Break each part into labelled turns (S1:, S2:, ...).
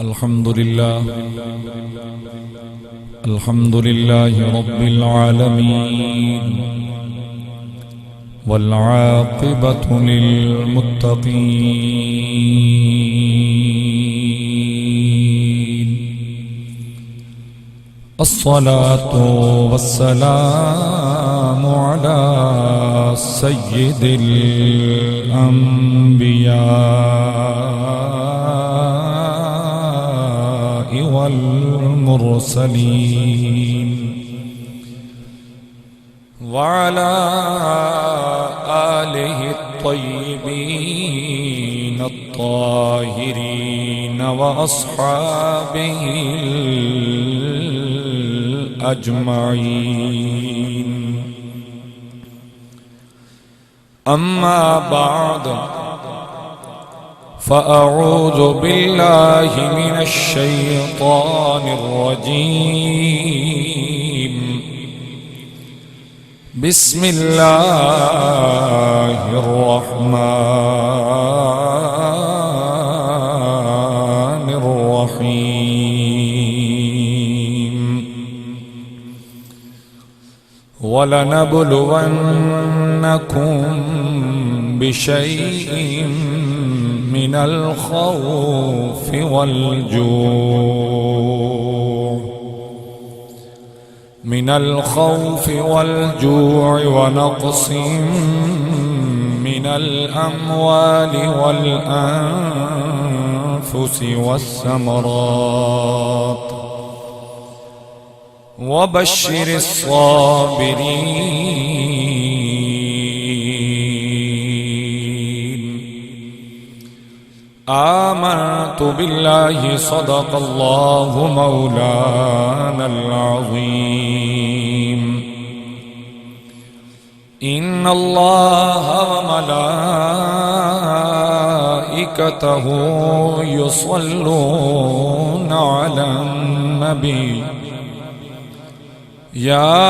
S1: الحمد لله رب العالمين والعاقبة للمتقين الصلاة والسلام على سيد الأنبياء والمرسلين وعلى آله الطيبين الطاهرين وأصحابه الأجمعين. أما بعد فأعوذ بالله من الشيطان الرجيم. بسم الله الرحمن الرحيم. ولنبلونكم بشيء من الخوف والجوع ونقص من الأموال والأنفس والثمرات وبشر الصابرين. آمنت بالله صدق الله مولانا العظيم. إن الله وملائكته يصلون على النبي يا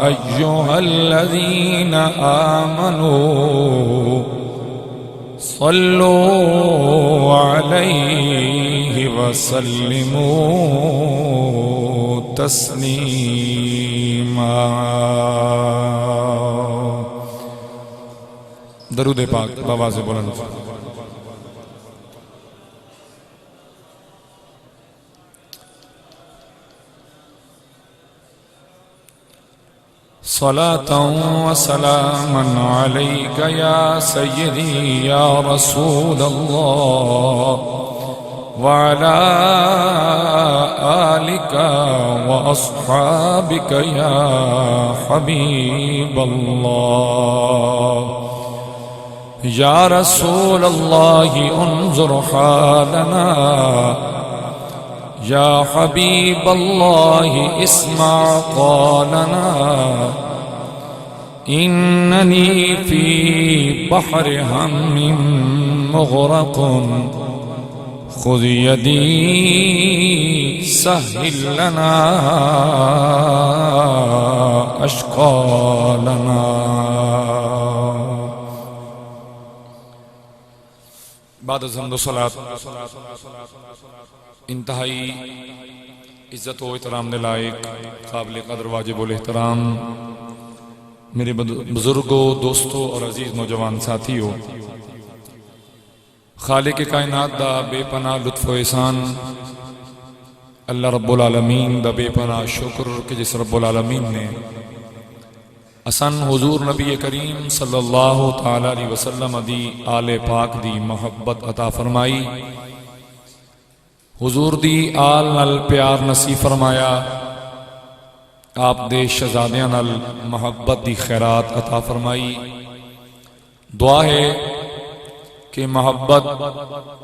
S1: أيها الذين آمنوا صلوا عليه وسلموا تسلیما. درود پاک بآواز بلند. صلاة وسلاما عليك يا سيدي يا رسول الله وعلى آلك وأصحابك يا حبيب الله. يا رسول الله انظر حالنا. يا حبيب الله اسمع قولنا. إنني في بحر هم مغرق خذ يدي سهل لنا أشقالنا. بعد الحمد والصلاة انتہائی عزت و احترام نے لائق قابل قدر واجب الاحترام میرے بزرگوں، دوستوں اور عزیز نوجوان ساتھیوں، خالق کائنات دا بے پناہ لطف و احسان، اللہ رب العالمین دا بے پناہ شکر کہ جس رب العالمین نے اسن حضور نبی کریم صلی اللہ تعالی علیہ وسلم دی آل پاک دی محبت عطا فرمائی، حضور دی آل نال پیار نصیب فرمایا، آپ دے شہزادیاں نال محبت دی خیرات عطا فرمائی. دعا ہے کہ محبت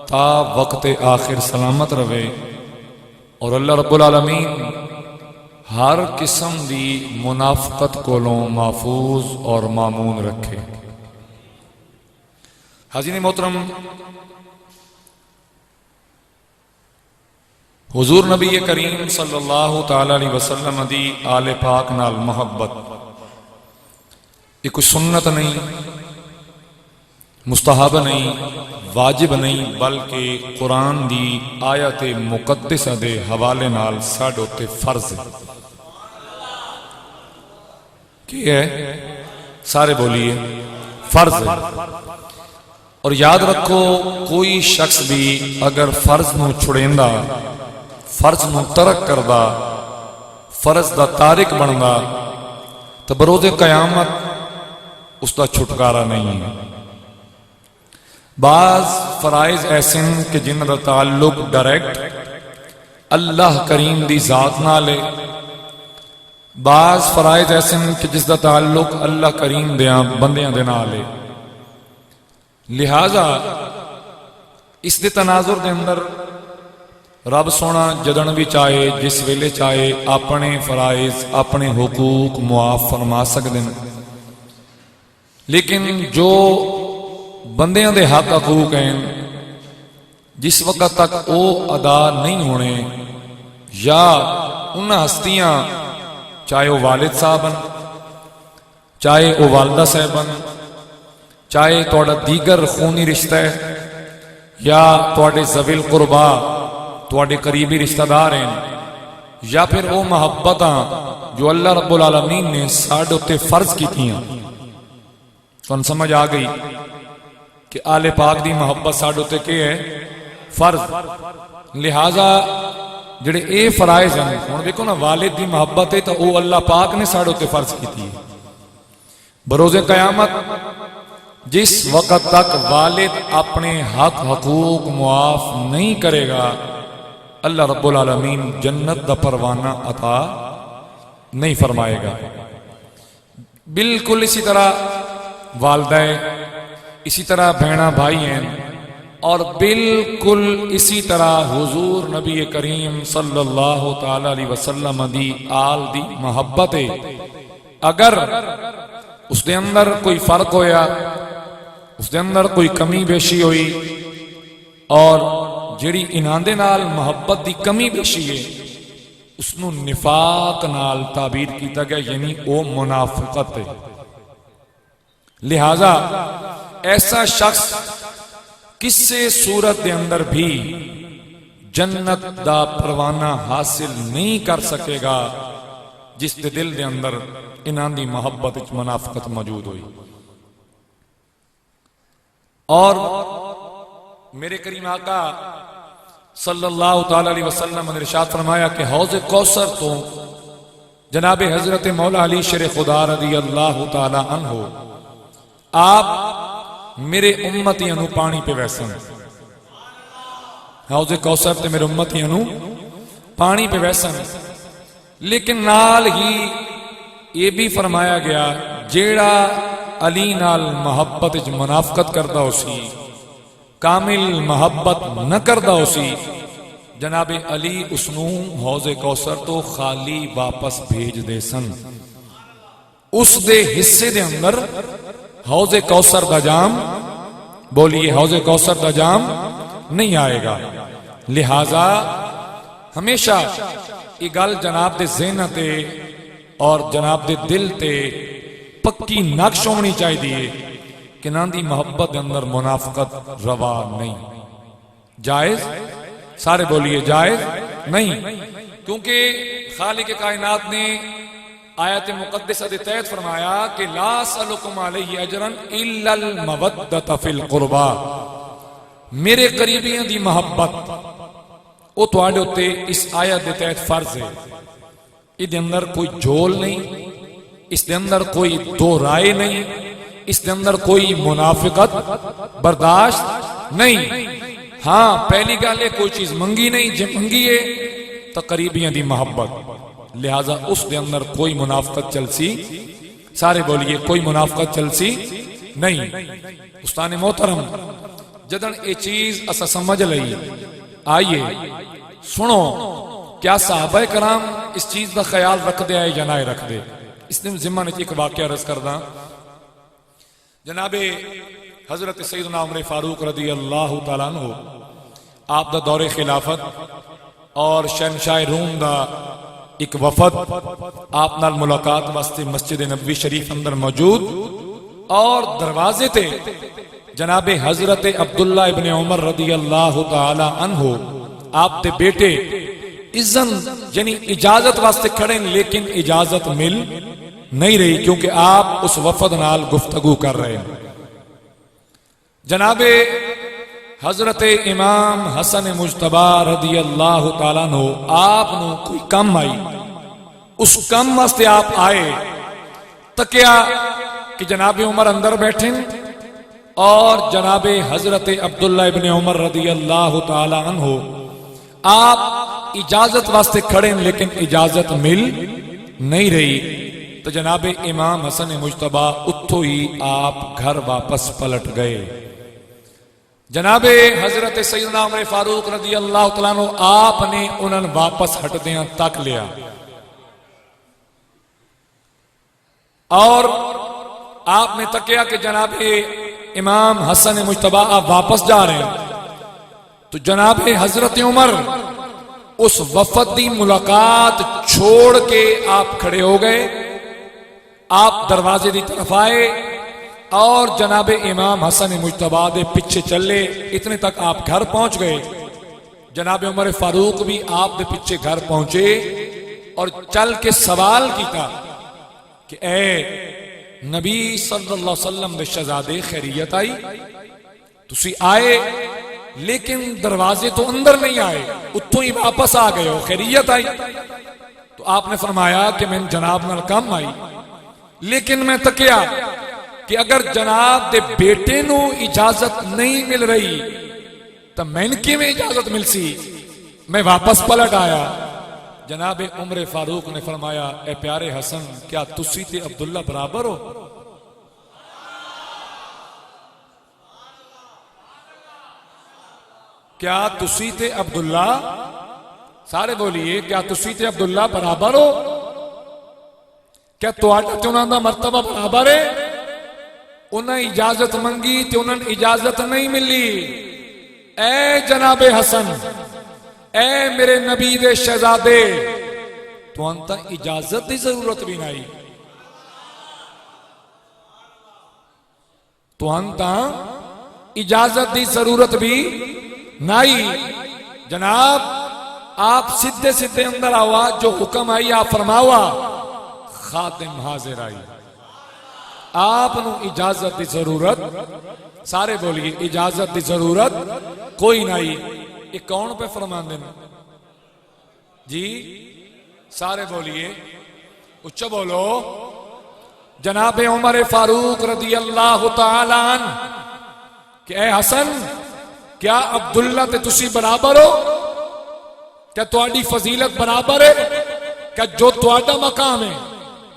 S1: تا وقت آخر سلامت رہے اور اللہ رب العالمین ہر قسم دی منافقت کولوں محفوظ اور مامون رکھے. حاضرین محترم، حضور نبی کریم صلی اللہ تعالی علیہ وسلم دی آل پاک نال محبت یہ کوئی سنت نہیں، مستحب نہیں، واجب نہیں، بلکہ قرآن دی آیت مقدسہ دے حوالے نال ساڈے تے فرض ہے۔ کی ہے؟ سارے بولیے، فرض ہے۔ اور یاد رکھو، کوئی شخص بھی اگر فرض نو چھڑیندا، فرض نو ترک کردا، فرض دا تارک بندا، تو بروز قیامت اس دا چھٹکارا نہیں ہے۔ بعض فرائض ایسے ہیں کہ جن کا تعلق ڈائریکٹ اللہ کریم دی ذات نال ہے، بعض فرائض ایسے ہیں کہ جس کا تعلق اللہ کریم دیاں بندیاں دے نال ہے۔ لہذا اس دے تناظر دے اندر رب سونا جدن بھی چاہے، جس ویلے چاہے، اپنے فرائض، اپنے حقوق معاف فرما سکتے ہیں، لیکن جو بندیاں دے حق حقوق ہیں جس وقت تک او ادا نہیں ہونے، یا انہاں ہستیاں، چاہے وہ والد صاحبن، چاہے وہ والدہ صاحبن، چاہے توڑا دیگر خونی رشتہ ہے، یا توڑے ذوی القربا، توڑے قریبی رشتہ دار ہیں، یا پھر وہ محبتاں جو اللہ رب العالمین نے ساڈے تے فرض کی تھیں، تو ان سمجھ آ گئی کہ آل پاک دی محبت ساڈے تے کیا ہے؟ فرض۔ لہذا جڑے اے فرائض ہیں، ہن دیکھو نا، والد دی محبت ہے تو وہ اللہ پاک نے ساڈے تے فرض کی تھی۔ بروز قیامت جس وقت تک والد اپنے حق حقوق معاف نہیں کرے گا، اللہ رب العالمین جنت دا پروانہ عطا نہیں فرمائے گا۔ بالکل اسی طرح والدہ، اسی طرح بہنا بھائی ہیں، اور بالکل اسی طرح حضور نبی کریم صلی اللہ تعالی علیہ وسلم دی آل دی محبت ہے۔ اگر اس دے اندر کوئی فرق ہویا، اس دے اندر کوئی کمی بیشی ہوئی، اور جڑی انہاں دے نال محبت دی کمی بیشی ہے اس نو نفاق نال تعبیر کیتا گیا، یعنی او منافقت ہے۔ لہذا ایسا شخص کسی صورت دے اندر بھی جنت دا پروانہ حاصل نہیں کر سکے گا جس دے دل دے اندر انہاں دی محبت وچ منافقت موجود ہوئی۔ اور میرے کریم آقا صلی اللہ تعالی علیہ وسلم نے ارشاد فرمایا کہ حوض کوثر تو جناب حضرت مولا علی شیر خدا رضی اللہ تعالی عنہ آپ میرے امتیاں نو پانی پہ ویسن، حوض کوثر تے میرے امتیاں نو پانی پہ ویسن، لیکن نال ہی یہ بھی فرمایا گیا جیڑا علی نال محبت وچ منافقت کردا ہو سی، کامل محبت نہ کردا ہو سی، جناب علی اس نو حوض کوثر تو خالی واپس بھیج دے سن۔ اس دے حصے دے اندر حوض کوثر دا جام، بولیے حوض کوثر دا جام نہیں آئے گا۔ لہذا ہمیشہ یہ گل جناب دے ذہن تے اور جناب دے دل تے پکی نقش ہونی چاہیے کہ نہ دی محبت دے اندر منافقت روا نہیں، جائز، سارے بولیے جائز نہیں، کیونکہ خالق کائنات نے آیت مقدسہ دے تحت فرمایا کہ لا اسألکم علیہ اجرا الا المودۃ فی القربى، میرے قریبیاں دی محبت وہ تواڈے اتے اس آیت دے تحت فرض ہے۔ اس دے اندر کوئی جھول نہیں، اس دے اندر کوئی دو رائے نہیں، اس دے اندر کوئی منافقت برداشت نہیں۔ ہاں پہلی گل ہے کوئی چیز منگی نہیں، جے منگی ہے تو قریبیاں دی محبت، لہذا اس دے اندر کوئی منافقت چلسی، سارے بولیے کوئی منافقت چلسی نہیں۔ استاد محترم جدن یہ چیز اسا سمجھ لئی، آئیے سنو کیا صحابہ کرام اس چیز کا خیال رکھ دے آئے یا نہ رکھ دے۔ اس نے ذمہ نے ایک واقعہ عرض کردہ، جناب حضرت سیدنا عمر فاروق رضی اللہ تعالیٰ عنہ آپ دا دور خلافت اور شہنشاہ روم دا ایک وفد آپ نال ملاقات واسطے مسجد نبوی شریف اندر موجود، اور دروازے تے جناب حضرت عبداللہ ابن عمر رضی اللہ تعالی عنہ آپ دے بیٹے اذن یعنی اجازت واسطے کھڑے لیکن اجازت مل نہیں رہی کیونکہ آپ اس وفد نال گفتگو کر رہے ہیں. جناب حضرت امام حسن مجتبی رضی اللہ تعالیٰ عنہ آپ نو کوئی کم آئی، اس کم واسطے آپ آئے، تکیا کہ جناب عمر اندر بیٹھیں اور جناب حضرت عبداللہ ابن عمر رضی اللہ تعالی عنہ آپ اجازت واسطے کھڑے لیکن اجازت مل نہیں رہی، تو جناب امام حسن مجتبی اتھو ہی آپ گھر واپس پلٹ گئے. جناب حضرت سیدنا عمر فاروق رضی اللہ تعالیٰ عنہ آپ نے انہوں واپس ہٹ دیاں تک لیا اور آپ نے تکیا کہ جناب امام حسن مجتبی آپ واپس جا رہے ہیں، تو جناب حضرت عمر اس وفد دی ملاقات چھوڑ کے آپ کھڑے ہو گئے، آپ دروازے دی طرف آئے اور جناب امام حسن مجتبی دے پیچھے چلے، اتنے تک آپ گھر پہنچ گئے. جناب عمر فاروق بھی آپ دے پیچھے گھر پہنچے اور چل کے سوال کیتا کہ اے نبی صلی اللہ علیہ وسلم دے شہزادے خیریت آئی؟ تسی آئے لیکن دروازے تو اندر نہیں آئے، اتوں ہی واپس آ گئے ہو، خیریت آئی؟ تو آپ نے فرمایا کہ میں جناب نال کم آئی، لیکن میں تکیا کہ اگر جناب دے بیٹے نو اجازت نہیں مل رہی تو میں کی میں اجازت مل سی، میں واپس پلٹ آیا. جناب عمر فاروق نے فرمایا اے پیارے حسن کیا تسی تے عبداللہ برابر ہو؟ کیا تسی تے عبداللہ، سارے بولیے کیا تسی تے عبداللہ برابر ہو؟ کیا تواڈا تے انہاں دا مرتبہ برابر ہے؟ انہاں اجازت منگی تے انہاں اجازت نہیں ملی. اے جناب حسن، اے میرے نبی دے شہزادے، تو انتا اجازت دی ضرورت بھی نہیں، تو انتا اجازت دی ضرورت بھی نہیں. جناب آپ سدھے سدھے اندر آوا، جو حکم آئی آپ فرماوا، خاتم حاضر آئی. آپ نو اجازت دی ضرورت، سارے بولیے اجازت دی ضرورت کوئی نہیں. یہ کون پہ فرمان دینا جی؟ سارے بولیے اچھا بولو. جناب عمر فاروق رضی اللہ تعالی عنہ کہ اے حسن کیا عبداللہ تے تسی برابر ہو؟ کیا تواڈی فضیلت برابر ہے؟ کیا جو تواڈا مقام ہے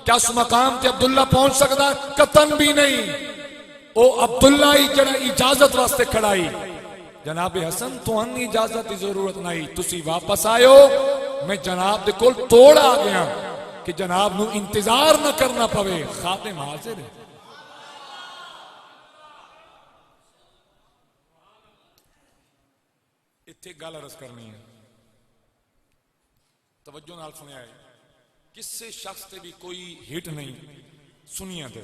S1: کیا اس مقام تے عبداللہ پہنچ سکتا؟ قطن بھی نہیں. او عبداللہ ہی جڑا اجازت واسطے کھڑائی. جناب حسن تو ان اجازت دی ضرورت نہیں، تسی واپس آئے ہو، میں جناب دے کول توڑ آ گیا کہ جناب نو انتظار نہ کرنا پوے، خاتم حاضر ہے. اتھے گل عرض کرنی ہے، توجہ نال سنیا ہے، کسے شخص تے بھی کوئی ہٹ نہیں سنیا تے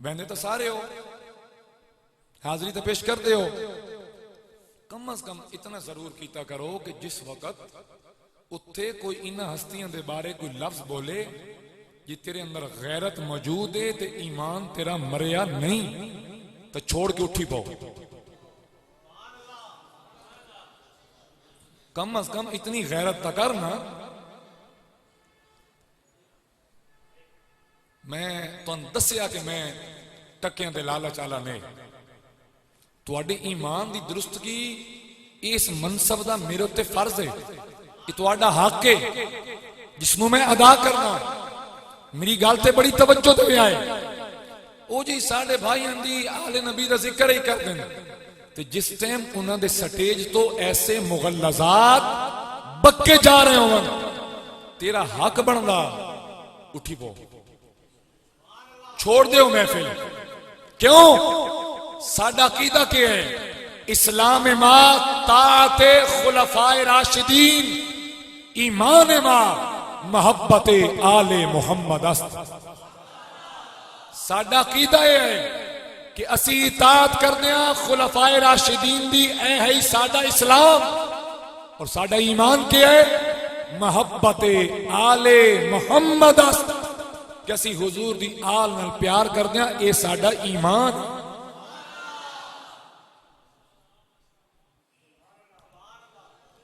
S1: بہنے تو سارے ہو، حاضری تو پیش کرتے ہو، کم از کم اتنا ضرور کیتا کرو کہ جس وقت اتھے کوئی انہا ہستیاں دے بارے کوئی لفظ بولے جی تیرے اندر غیرت موجود ہے تے ایمان تیرا مریا نہیں تو چھوڑ کے اٹھی پاؤ. کم از کم اتنی غیرت تا کرنا. میں تو دسیا کہ میں ٹکیاں دے لالچ والا نہیں، تواڈے ایمان دی درستگی اس منصب دا میرے تے فرض ہے، یہ تواڈا حق ہے جس نو میں ادا کرنا. میری گل تے بڑی توجہ دے آئے. او جی ساڈے بھائی دی آل نبی دا ذکر ہی کر دیں تے جس ٹائم انہاں دے سٹیج تو ایسے مغلظات بکے جا رہے ہوں تیرا حق بندا اٹھی پو، چھوڑ دیو محفل. کیوں؟ ساڈا عقیدہ کیا ہے؟ اسلام ما طاعت خلفائے راشدین، ایمان ما محبت آل محمد است. ساڈا عقیدہ ہے کہ اسی اطاعت کردے ہاں خلفائے راشدین دی، اے ہے ساڈا اسلام اور ساڈا ایمان کیا ہے؟ محبت آل محمد است کہ اسی حضور دی آل نال پیار کردے ہاں، اے ساڈا ایمان۔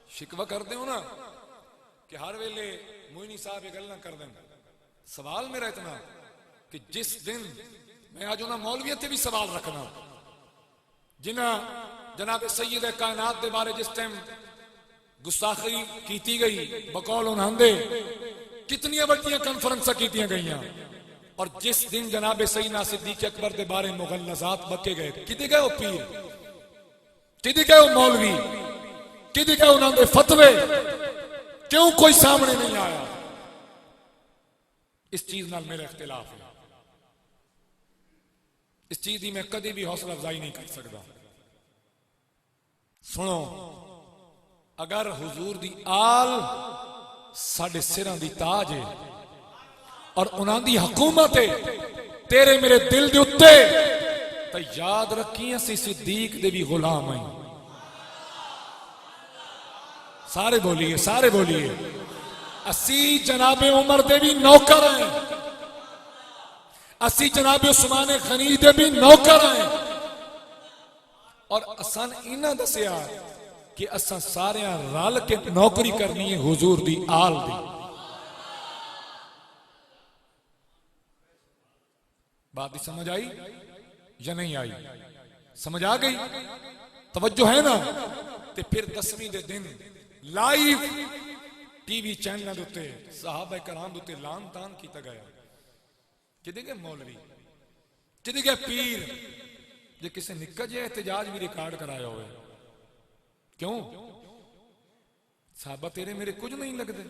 S1: شکوہ کردے ہو نا کہ ہر ویلے موئنی صاحب یہ گل نہ کر دیں۔ سوال میرا اتنا کہ جس دن میں آج انہاں مولویوں تے بھی سوال رکھنا جنہاں جناب سید کائنات دے بارے جس ٹائم گستاخی کیتی گئی بقول انہاں دے کتنی بڑیاں کنفرنساں کیتیاں گئیاں، اور جس دن جناب سیدنا صدیق اکبر دے بارے مغلظات بکے گئے، کدی گئے وہ پیر، کدی گئے وہ مولوی، کدی گئے انہاں دے فتوے، کیوں کوئی سامنے نہیں آیا؟ اس چیز نال میرا اختلاف ہے، اس چیز دی میں کدی بھی حوصلہ افزائی نہیں کر سکتا۔ سنو، اگر حضور دی آل ساڑھے سراں دی تاج ہے اور انہاں دی حکومت ہے تیرے میرے دل دے اتے، تو یاد رکھیں اسی صدیق دے بھی غلام ہیں۔ سارے بولیے، سارے بولیے، اسی جناب عمر دے بھی نوکر ہیں، اسی جناب عثمان غنی دے بھی نوکر ہیں، اور اسان انہاں دسیا کہ اسان سارے رل کے نوکری کرنی ہے حضور دی آل دی۔ بات سمجھ آئی یا نہیں آئی؟ سمجھ آ گئی؟ توجہ ہے نا؟ تے پھر 10ویں دے دن لائیو ٹی وی چینل دوتے صحابہ کرام دوتے لان تان کیتا گیا، کدے گئے مولوی، کدے گئے پیر، جے کسے نکا جے احتجاج بھی ریکارڈ کرایا ہوئے۔ کیوں؟ صحابہ تیرے میرے کچھ نہیں لگ دے،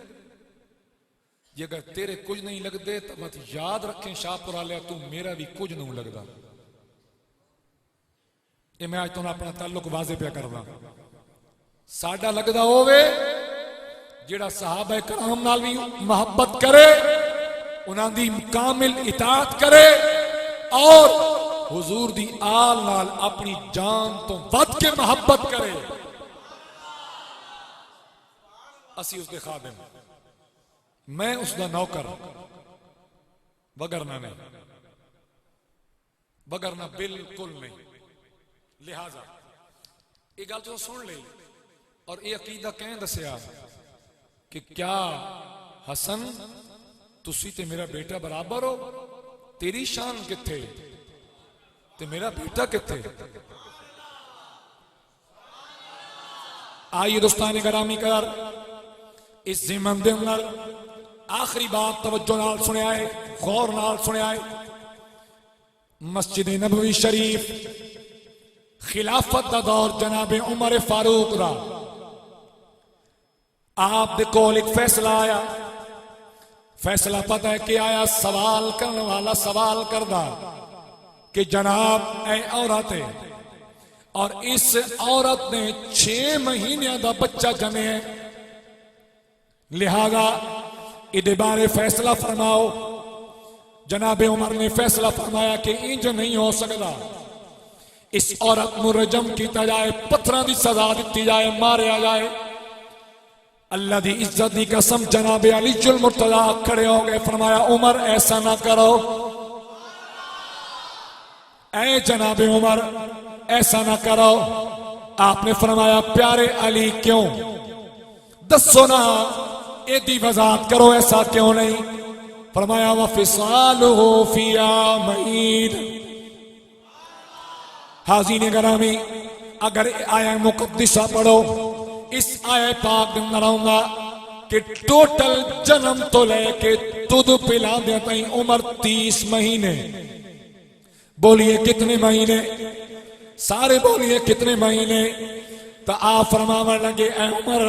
S1: یہ اگر تیرے کچھ نہیں لگ دے تو بات یاد رکھیں شاہ پورا لیا تو میرا بھی کچھ نہیں لگ دا۔ یہ میں آج تو اپنا تعلق واضح پہ کر رہا، ساڑھا لگ دا ہوئے جیڑا صحابہ کرام نال بھی محبت کرے، انہاں دی کامل اطاعت کرے، اور حضور دی آل نال اپنی جان تو ود کے محبت کرے، اسی اس دے خادم، میں اس دا نوکر، وگرنہ نہیں، وگرنہ بالکل نہیں۔ لہذا یہ گل تو سن لے، اور یہ عقیدہ کہیں دسیا کہ کیا حسن تسی تے میرا بیٹا برابر ہو، تیری شان کتھے تے میرا بیٹا کتھے؟ آئیے دوستان گرامی کر اس زمن دے اندر آخری بات توجہ نال سنے آئے، غور نال سنے آئے۔ مسجد نبوی شریف خلافت دا دور جناب عمر فاروق دا، آپ دے کول ایک فیصلہ آیا، فیصلہ پتہ ہے کہ آیا؟ سوال کرنے والا سوال کردہ کہ جناب اے عورت ہے، اور اس عورت نے 6 مہینے دا بچہ جنے ہے، لہذا ادھے بارے فیصلہ فرماؤ۔ جناب عمر نے فیصلہ فرمایا کہ انج نہیں ہو سکتا، اس عورت نو رجم کیتا جائے، پتھراں دی سزا دیتی جائے، ماریا جائے۔ اللہ دی عزت دی قسم جناب علی المرتضی کھڑے ہو گئے، فرمایا عمر ایسا نہ کرو، اے جناب عمر ایسا نہ کرو۔ آپ نے فرمایا پیارے علی کیوں؟ دسو نا، ایدی وضاحت کرو، ایسا کیوں نہیں؟ فرمایا وَفِصَالُهُ فِي عَامَيْنِ۔ حاضرین گرامی، اگر آیہ مقدسہ پڑھو، اس آیہ پاک دن نراؤں گا کہ ٹوٹل جنم تو لے کے تُدھ پلا دیتا ہی عمر 30 مہینے۔ بولیے کتنے مہینے؟ سارے بولیے کتنے مہینے؟ تو آپ فرمانے لگے اے عمر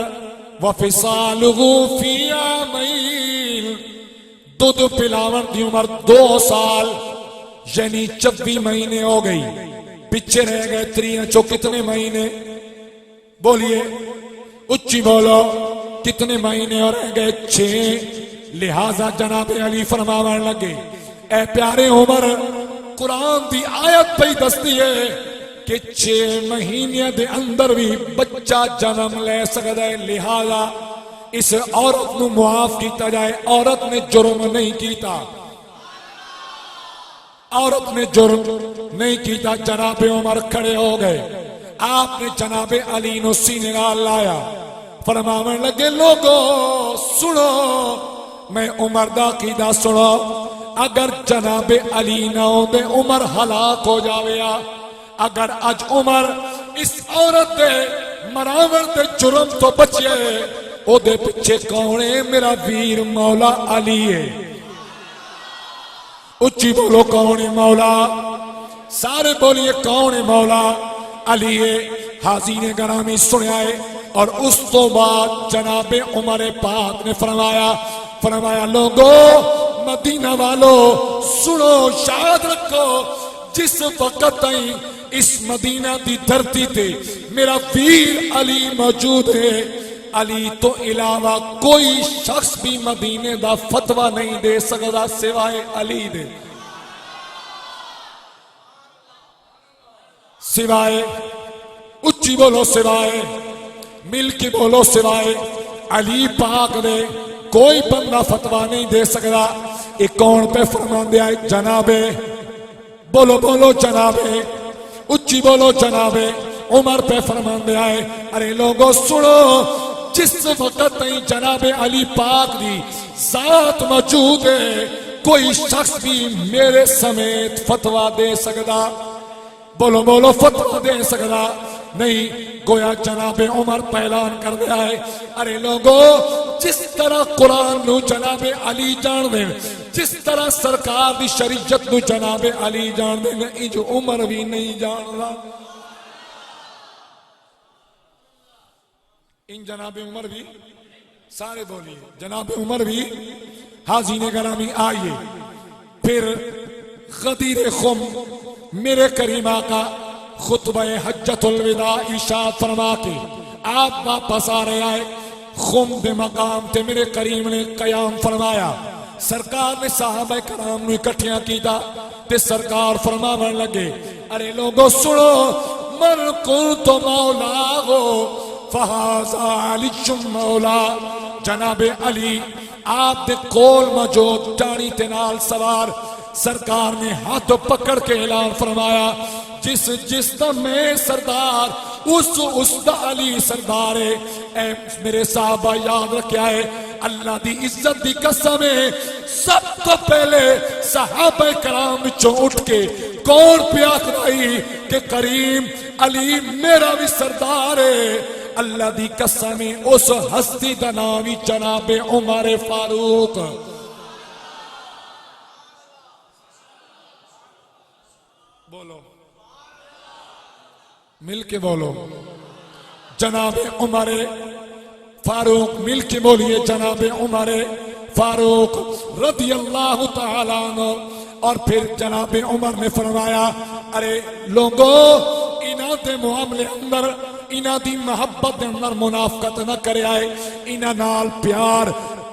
S1: وَفِصَالُهُ فِي عَامَيْنِ، دودھ پلاون دی عمر 2 سال، یعنی 24 مہینے ہو گئی، پچھے رہ گئے 3 کتنے مہینے؟ بولیے اچھی بولو، کتنے مہینے اور رہ گئے؟ 6۔ لہذا جناب علی فرمانے لگے اے پیارے عمر قرآن دی آیت پہ دستی ہے کہ 6 مہینے دے اندر بھی بچہ جنم لے سکتا ہے، لہذا اس عورت نو معاف کیتا جائے. عورت نے جرم نہیں کیتا، عورت نے جرم نہیں کیتا. جناب عمر کھڑے ہو گئے، آپ نے جناب علی نو سینے نال لایا، فرماون لگے لوگو سنو، میں عمر دا عقیدہ سنو، اگر جناب علی نہ ہوندے عمر ہلاک ہو جاویا. اگر اج عمر اس عورت دے مراون دے جرم تو بچے، او دے پچھے کون ہے؟ میرا ویر مولا علی ہے. اچھی بولو کون ہے مولا؟ سارے بولیے کون ہے مولا؟ علی ہے. حاضرین گرامی سنیا ہے. اور اس تو بعد جناب عمر پاک نے فرمایا لوگو مدینہ والو سنو، یاد رکھو، جس وقت تائیں اس مدینہ دی دھرتی تے میرا ویر علی موجود ہے، علی تو علاوہ کوئی شخص بھی مدینے دا فتوہ نہیں دے سکتا سوائے علی دے. سوائے، اچھی بولو سوائے، مل کے بولو سوائے علی پاک دے کوئی بندہ فتوہ نہیں دے سکتا. ایک کون پہ فرمان دیا ہے؟ جنابے، بولو جنابے، اچھی بولو جنابے عمر پہ فرمان دیا ہے. ارے لوگوں سنو، جس وقت تھی جناب علی پاک دی ذات موجود ہے، کوئی شخص بھی میرے سمیت فتوہ دے سکتا، بولو فتوہ دے سکتا نہیں. گویا جناب عمر اعلان کر دیا ہے، ارے لوگو جس طرح قرآن نو جناب علی جان دیں، جس طرح سرکار دی شریعت نو جناب علی جان دیں، ان جو عمر بھی نہیں جان رہا، ان جناب عمر بھی، سارے بولیے جناب عمر بھی. حاضرین گرامی آئیے پھر غدیر خم میرے کریم آقا خطبہ حجت الوداع ارشاد فرما کے آپ واپس آ رہے آئے. خم دے مقام تے میرے کریم نے قیام فرمایا. سرکار نے صحابہ کرام نو اکٹھیاں کیتا تے سرکار فرماون لگے، ارے لوگوں سنو، من کنت مولا ہو فہذا علی مولا. جناب علی آپ دے کول موجود ٹانی تے نال سوار سرکار نے ہاتھ پکڑ کے اعلان فرمایا، جس دا میں سردار اس دا علی سردار ہے. اے میرے صحابہ یاد رکھیا ہے، اللہ دی عزت دی قسم ہے، سب تو پہلے صحابہ کرام وچوں اٹھ کے کون پیا کرائی کہ کریم علی میرا بھی سردار ہے. اللہ دی قسم ہے، اس ہستی دا نام جناب عمر فاروق. بولو مل کے بولو جناب عمر فاروق، مل کے بولیے جناب عمر فاروق رضی اللہ تعالیٰ عنہ. اور پھر جناب عمر نے فرمایا، ارے لوگوں انہاں دے معاملے اندر، انہاں دی محبت دے اندر منافقت نہ کرے آئے، انہاں نال پیار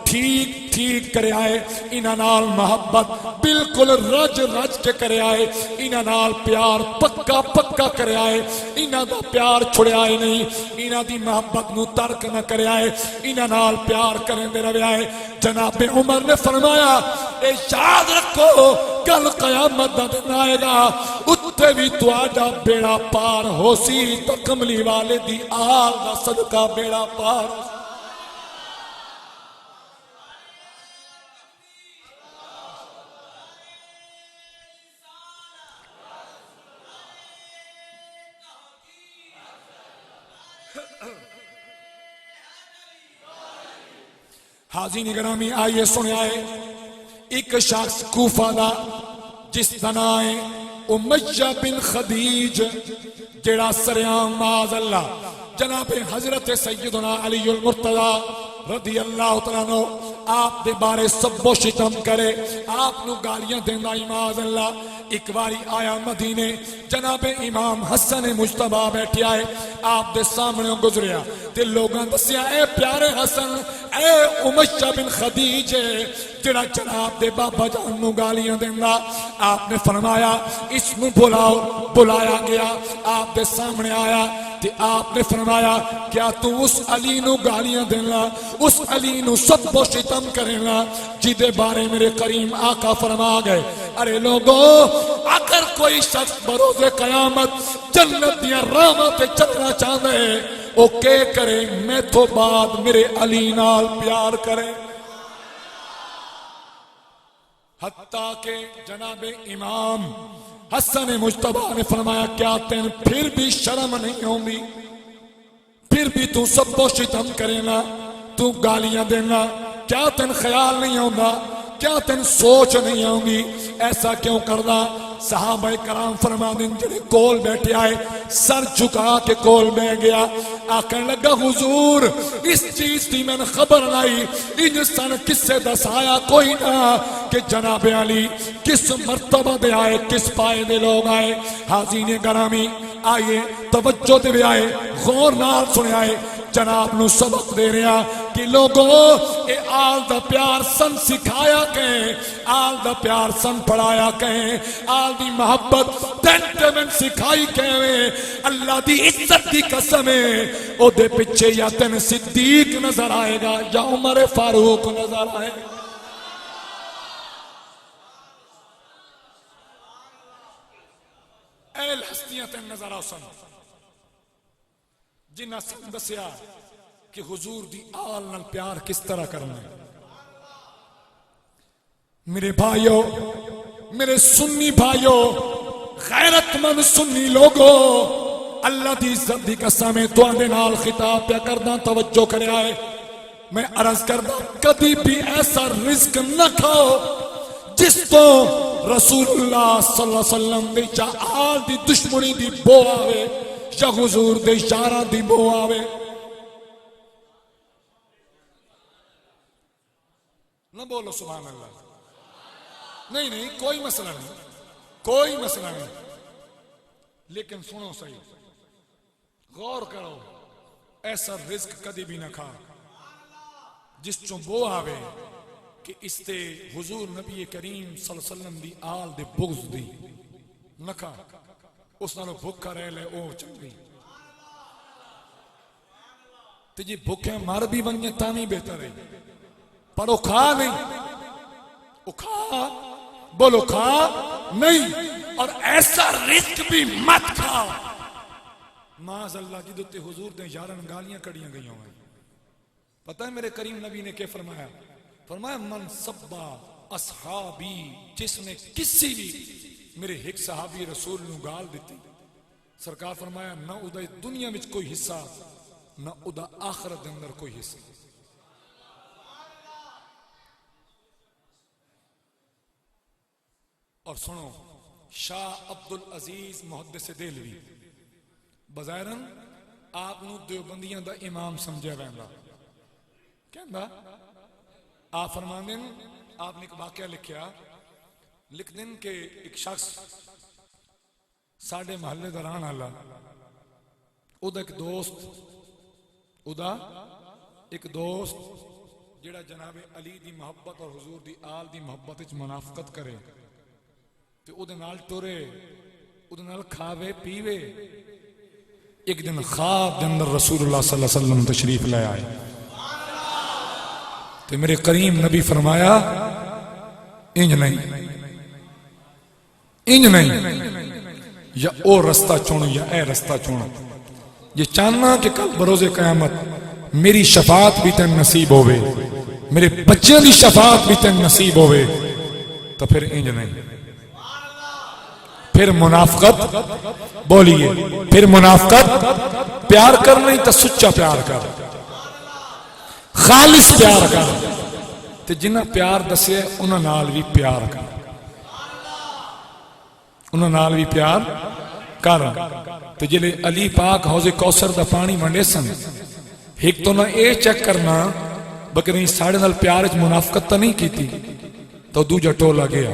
S1: ٹھیک کرے آئے، انہاں نال محبت بالکل رج کے کرے آئے، انہاں نال پیار پکا کرے آئے، انہاں دا پیار چھڑے آئے نہیں، انہاں دی محبت نو ترک نہ کرے آئے، انہاں نال پیار کریں دے روے آئے. جناب عمر نے فرمایا، اے یاد رکھو کل قیامت دا دن آئے گا، اتھے بھی تو آجا بیڑا پار ہو سی، تو کملی والے دی آل دا صدقہ بیڑا پار ہو سی. حاضرین گرامی آئیے سنے آئے، ایک شخص کوفہ دا جس دا نام ہے امیہ بن خدیج، جڑا سریام معاذ اللہ جناب حضرت سیدنا علی المرتضی رضی اللہ تعالیٰ عنہ آپ دے بارے سب و شتم کرے، آپ نو گالیاں دینا معاذ اللہ. ایک باری آیا مدینے جناب امام حسن مجتبی بیٹھے آئے آپ دے سامنے گزریا تے لوگاں دسیا اے پیارے حسن اے امیہ بن خدیجہ جڑا جناب دے بابا جان نو گالیاں دیندا آپ نے فرمایا اس نو بلاؤ بلایا گیا آپ دے سامنے آیا تے آپ نے فرمایا کیا تو اس علی نو گالیاں دینا اس علی نو سب و شتم کرنا جدے بارے میرے کریم آقا فرما گئے ارے لوگوں اگر کوئی شخص بروز قیامت جنت دیا راہاں تے چلنا چاہتا ہے او کے کرے میں تو بعد میرے علی نال پیار کرے حتیٰ کہ جناب امام حسن مجتبی نے فرمایا کیا تین پھر بھی شرم نہیں ہوندی پھر بھی تو سب و شتم کرینا تو گالیاں دینا کیا تین خیال نہیں ہوندا کیا تین سوچ نہیں ہوگی ایسا کیوں کرنا صحابہ کرام فرما دیں جڑے کول بیٹھے آئے سر جھکا کے کول بیٹھ گیا آکھن لگا حضور اس چیز دی میں نے خبر نہیں انسان کس سے دسایا کوئی نہ کہ جناب علی کس مرتبہ دے آئے کس پائے دے لوگ آئے حاضرین گرامی آئیے توجہ دے بھی آئے غور نال سنے آئے جناب نو سبق دے رہا کہ لوگوں اے آل دا پیار سن سکھایا کہیں آل دا پیار سن پڑھایا کہیں آل دی محبت تین سکھائی کہیں اللہ دی عزت دی قسم ہے او دے پچھے یا تین صدیق نظر آئے گا یا عمر فاروق نظر آئے گا اے ہستیاں تین نظر آؤ سن جنہ سن دسیا کہ حضور دی آل نال پیار کس طرح کرنا ہے میرے بھائیو میرے سنی بھائیو غیرت مند سنی لوگو اللہ دی عزت دی قسم تو آنے نال خطاب پہ کردہ توجہ کرے آئے میں عرض کردہ کبھی بھی ایسا رزق نہ کھاؤ جس تو رسول اللہ صلی اللہ علیہ وسلم دے چاہ آل دی دشمنی دی بو آوے یا حضور دے اشارہ دی بو آوے نہ بولو سبحان اللہ نہیں کوئی مسئلہ نہیں کوئی مسئلہ نہیں لیکن سنو صحیح غور کرو ایسا رزق کدی بھی نہ کھا جس چوں بو آوے کہ اس تے حضور نبی کریم صلی اللہ علیہ وسلم دی آل دے بغض دی نہ کھا اس نالو بھکا رہ لے او چنگی تجھے بھکے مار بھی بنگے تانی بہتر ہے پر او کھا نہیں او کھا بولو کھا نہیں اور ایسا رزق بھی مت کھا معاذ اللہ کی دوتے حضور دے یارن گالیاں کڑیاں گئی ہوں پتہ ہے میرے کریم نبی نے کیا فرمایا فرمایا من سبا اصحابی جس نے کسی بھی میرے ایک صحابی رسول نو گال دیتی سرکار فرمایا نہ ادا دنیا میں کوئی حصہ نہ ادا آخرت اندر کوئی حصہ اور سنو شاہ عبدالعزیز محدث دہلوی بظاہراً آپ نو دیوبندیاں دا امام سمجھے رہندا کہندا آپ فرماندیں آپ نے ایک واقعہ لکھیا لکھ دیں کہ ایک شخص ساڑھے محلے دران آلا ادا ایک دوست جڑا جناب علی دی محبت اور حضور دی آل دی محبت اچ منافقت کرے تو او دے نال ٹورے او دے نال کھاوے پیوے ایک دن خواب دے اندر رسول اللہ صلی اللہ علیہ وسلم تشریف لے آئے تو میرے کریم نبی فرمایا انج نہیں یا او رستہ چونو یا اے رستہ چونو یہ چاہنا کہ کل بروز قیامت میری شفاعت بھی تین نصیب ہوئے میرے بچے دی شفاعت بھی تین نصیب ہوئے تو پھر انج نہیں پھر منافقت بولیے پھر منافقت پیار کر نہیں تو سچا پیار کر خالص پیار کر تے جنہ پیار دسے انہاں نال بھی پیار کر انہاں نال بھی پیار کر تے جلے علی پاک حوض کوثر دا پانی منڈے سن ایک تو نہ اے چیک کرنا بکر ساڑھے نال پیار وچ منافقت تو نہیں کیتی تو دوجا ٹولا گیا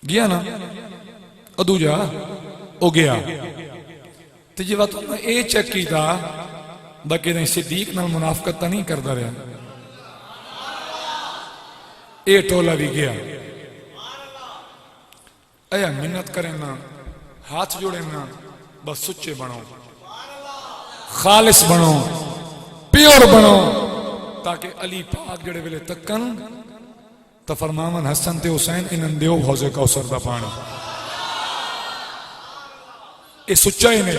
S1: گیا نا ادو جا او گیا تے جی وقت میں اے چیک کیتا باقی نہیں صدیق نال منافقت تا نہیں کرتا رہا اے ٹولا بھی گیا اے منت کریں نا ہاتھ جوڑیں نا بس سچے بنو خالص بنو پیور بنو تاکہ علی پاک جڑے ویلے تکن تا فرماون حسن تے حسین انہن دیو حوض کوثر دا پانی اے سچائی نے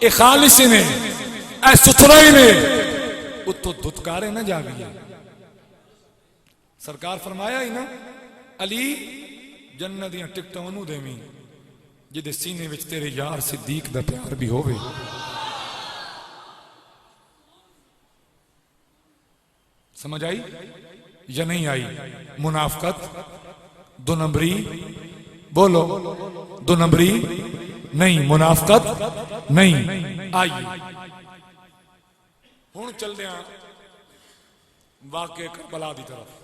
S1: اے خالص نے اے ستھرائی نے اتو دھتکارے نہ جا گیا سرکار فرمایا ہی نا علی جنت دیاں ٹکٹاں اونوں دیویں جدے سینے وچ تیرے یار صدیق دا پیار بھی ہووے سمجھ آئی یا نہیں آئی منافقت دو نمبری بولو دو نمبری نہیں منافقت نہیں آئی ہوں چل دیا واقع کربلا دی طرف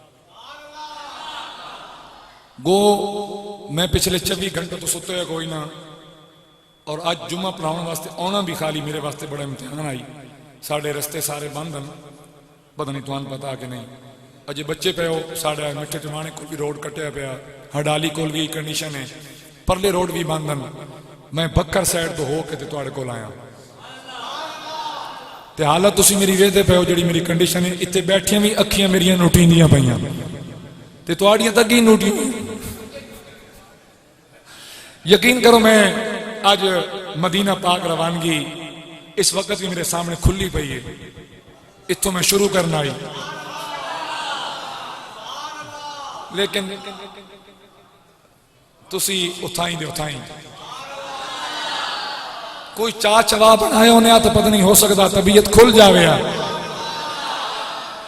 S1: گو میں پچھلے 24 گھنٹے تو ستے ہوئے کوئی نہ اور آج جمعہ پڑھاؤں واسطے آنا بھی خالی میرے واسطے بڑا امتحان آئی ساڑھے رستے سارے بند ہیں پتہ نہیں توان پتا کہ نہیں اجے بچے پہ ہو ساڑھے مٹھے ٹمانے کو بھی روڈ کٹیا پیا ہڈالی کول بھی کنڈیشن ہے پرلے روڈ بھی بند ہیں میں بکر سائڈ تو ہو کے تے توڑے کو لایا تے حالت تسی میری ویدے پہ ہو جڑی میری کنڈیشن ہے اتے بیٹھیاں بھی اکھیاں میریاں نوٹین دیاں پہیاں تے توڑیاں تک ہی نوٹی یقین کرو میں آج مدینہ پاک روانگی اس وقت بھی میرے سامنے کھلی پئی ہے اتھوں میں شروع کرنا آئی لیکن تسی اتھائیں دے اتھائیں کوئی چاہ چوا بنائے ہونے آتا پتہ نہیں ہو سکتا طبیعت کھل جاوے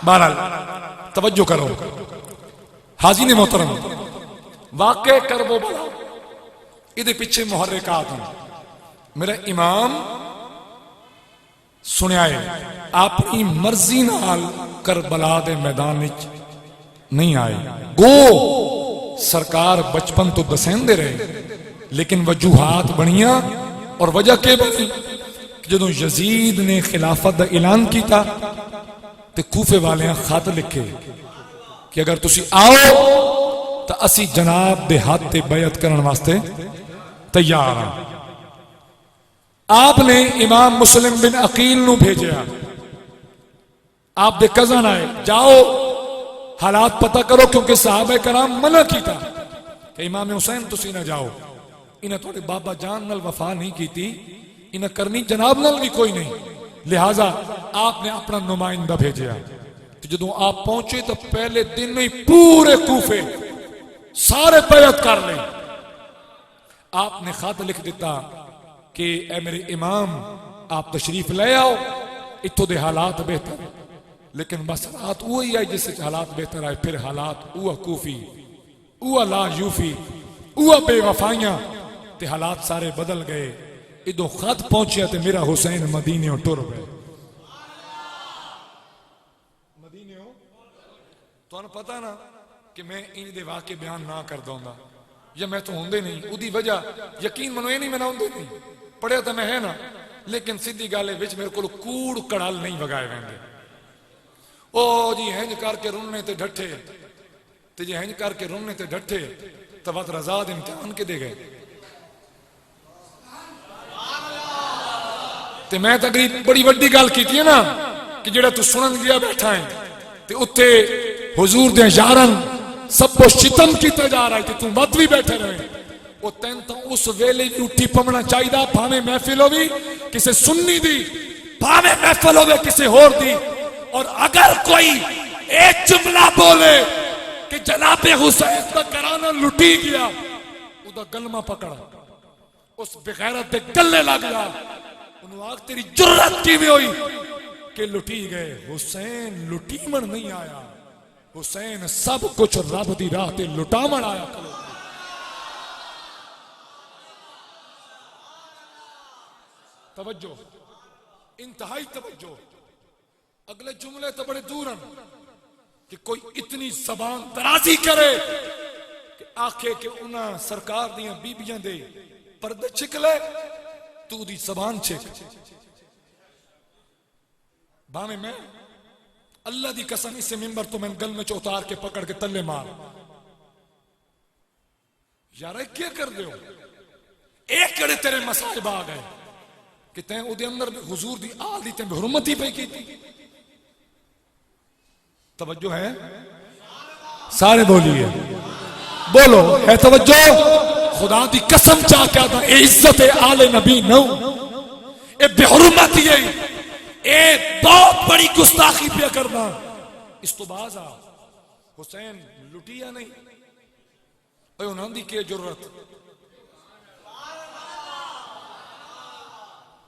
S1: بہرحال توجہ کرو حاضرین محترم واقع کربو بلا ادھے پیچھے محرکات ہیں میرا امام سنیائے اپنی مرضی نال کربلا دے میدان وچ نہیں آئے گو سرکار بچپن تو دسین دے رہے لیکن وجوہات بنیاں اور وجہ کے بنی جدوں یزید نے خلافت دا اعلان کیتا تے کوفے والے خط لکھے کہ اگر تسی آؤ تو اسی جناب دے ہاتھ تے بیعت کرن واسطے تیار ہیں آپ نے امام مسلم بن عقیل نو بھیجیا آپ دے کزن آئے جاؤ حالات پتہ کرو کیونکہ صحابہ کرام منع کیتا کہ امام حسین تسی نہ جاؤ انہیں تھوڑے بابا جان نل وفا نہیں کی تھی انہیں کرنی جناب نل بھی کوئی نہیں لہٰذا آپ نے اپنا نمائندہ بھیجیا جدوں آپ پہنچے تو پہلے دن میں پورے کوفے سارے بیعت کر لیں آپ نے خط لکھ دیتا کہ اے میرے امام آپ تشریف لے آؤ اتھو دے حالات بہتر لیکن بس رات وہی آئی جس سے حالات بہتر آئے پھر حالات اوہ کوفی اوہ لا یوفی اوہ بے وفائیاں تے حالات سارے بدل گئے ادھو خط پہنچیا تے میرا حسین مدینے ہو ٹر گئے مدینے ہو تو انہوں پتا نا کہ میں ان دے واقع بیان نہ کر دوں گا یا میں تو ہوندے نہیں ادھی وجہ یقین منو یہ نہیں میں نہ ہوندے نہیں پڑھے تو میں ہے نا لیکن سیدھی گالے وچ میرے کو کوڑ کڑال نہیں بگائے ویندے او جی ہنج کر کے رننے تے ڈھٹھے تے جی ہنج کر کے رننے تے ڈھٹھے تو وقت رضاد امتحان کے دے گئے تے میں تقریب بڑی وڈی گال کیتی ہے نا کہ جڑا تو سنن گیا بیٹھا ہے تے اتھے حضور دے یارن سب کو شتم کیتا جا رہا ہے تے تو مت بھی بیٹھے رہے وہ تین تو اس ویلے بھی اٹھی پمنا چاہی دا بھامے محفل ہوئی کسے سننی دی بھامے محفل ہوئے کسے ہور دی اور اگر کوئی ایک جملہ بولے کہ جناب حسین کا کرانہ لٹی گیا ادھا گلمہ پکڑا اس بغیرت دے گلے لگ گیا انہوں آگ تیری جرت کی بھی ہوئی کہ لٹی گئے حسین لٹی من نہیں آیا حسین سب کچھ رب دی راہ تے لٹا من آیا کرو توجہ انتہائی توجہ اگلے جملے تو بڑے دور ہیں کہ کوئی اتنی زبان درازی کرے کہ آکھے کہ انہاں سرکار دیاں بیبیاں دے پردے چھک لے تو دی زبان چھک بانے میں اللہ دی قسم اس سے ممبر تو میں گل میں چوتار کے پکڑ کے تلے مار یارہ کیا کر دے ہو ایک کڑے تیرے مسائب آ گئے کہ تین او دے اندر بھی حضور دی آل دی تین بھی حرمتی پہ کی تھی توجہ ہے سارے بولیے بولو ہے توجہ خدا دی قسم چاہ کیا تھا اے عزت آل نبی نو اے بے حرمتی ہے اے بہت بڑی گستاخی پہ کرنا اس تو باز آ حسین لٹیا نہیں اے انہوں دی کے جرت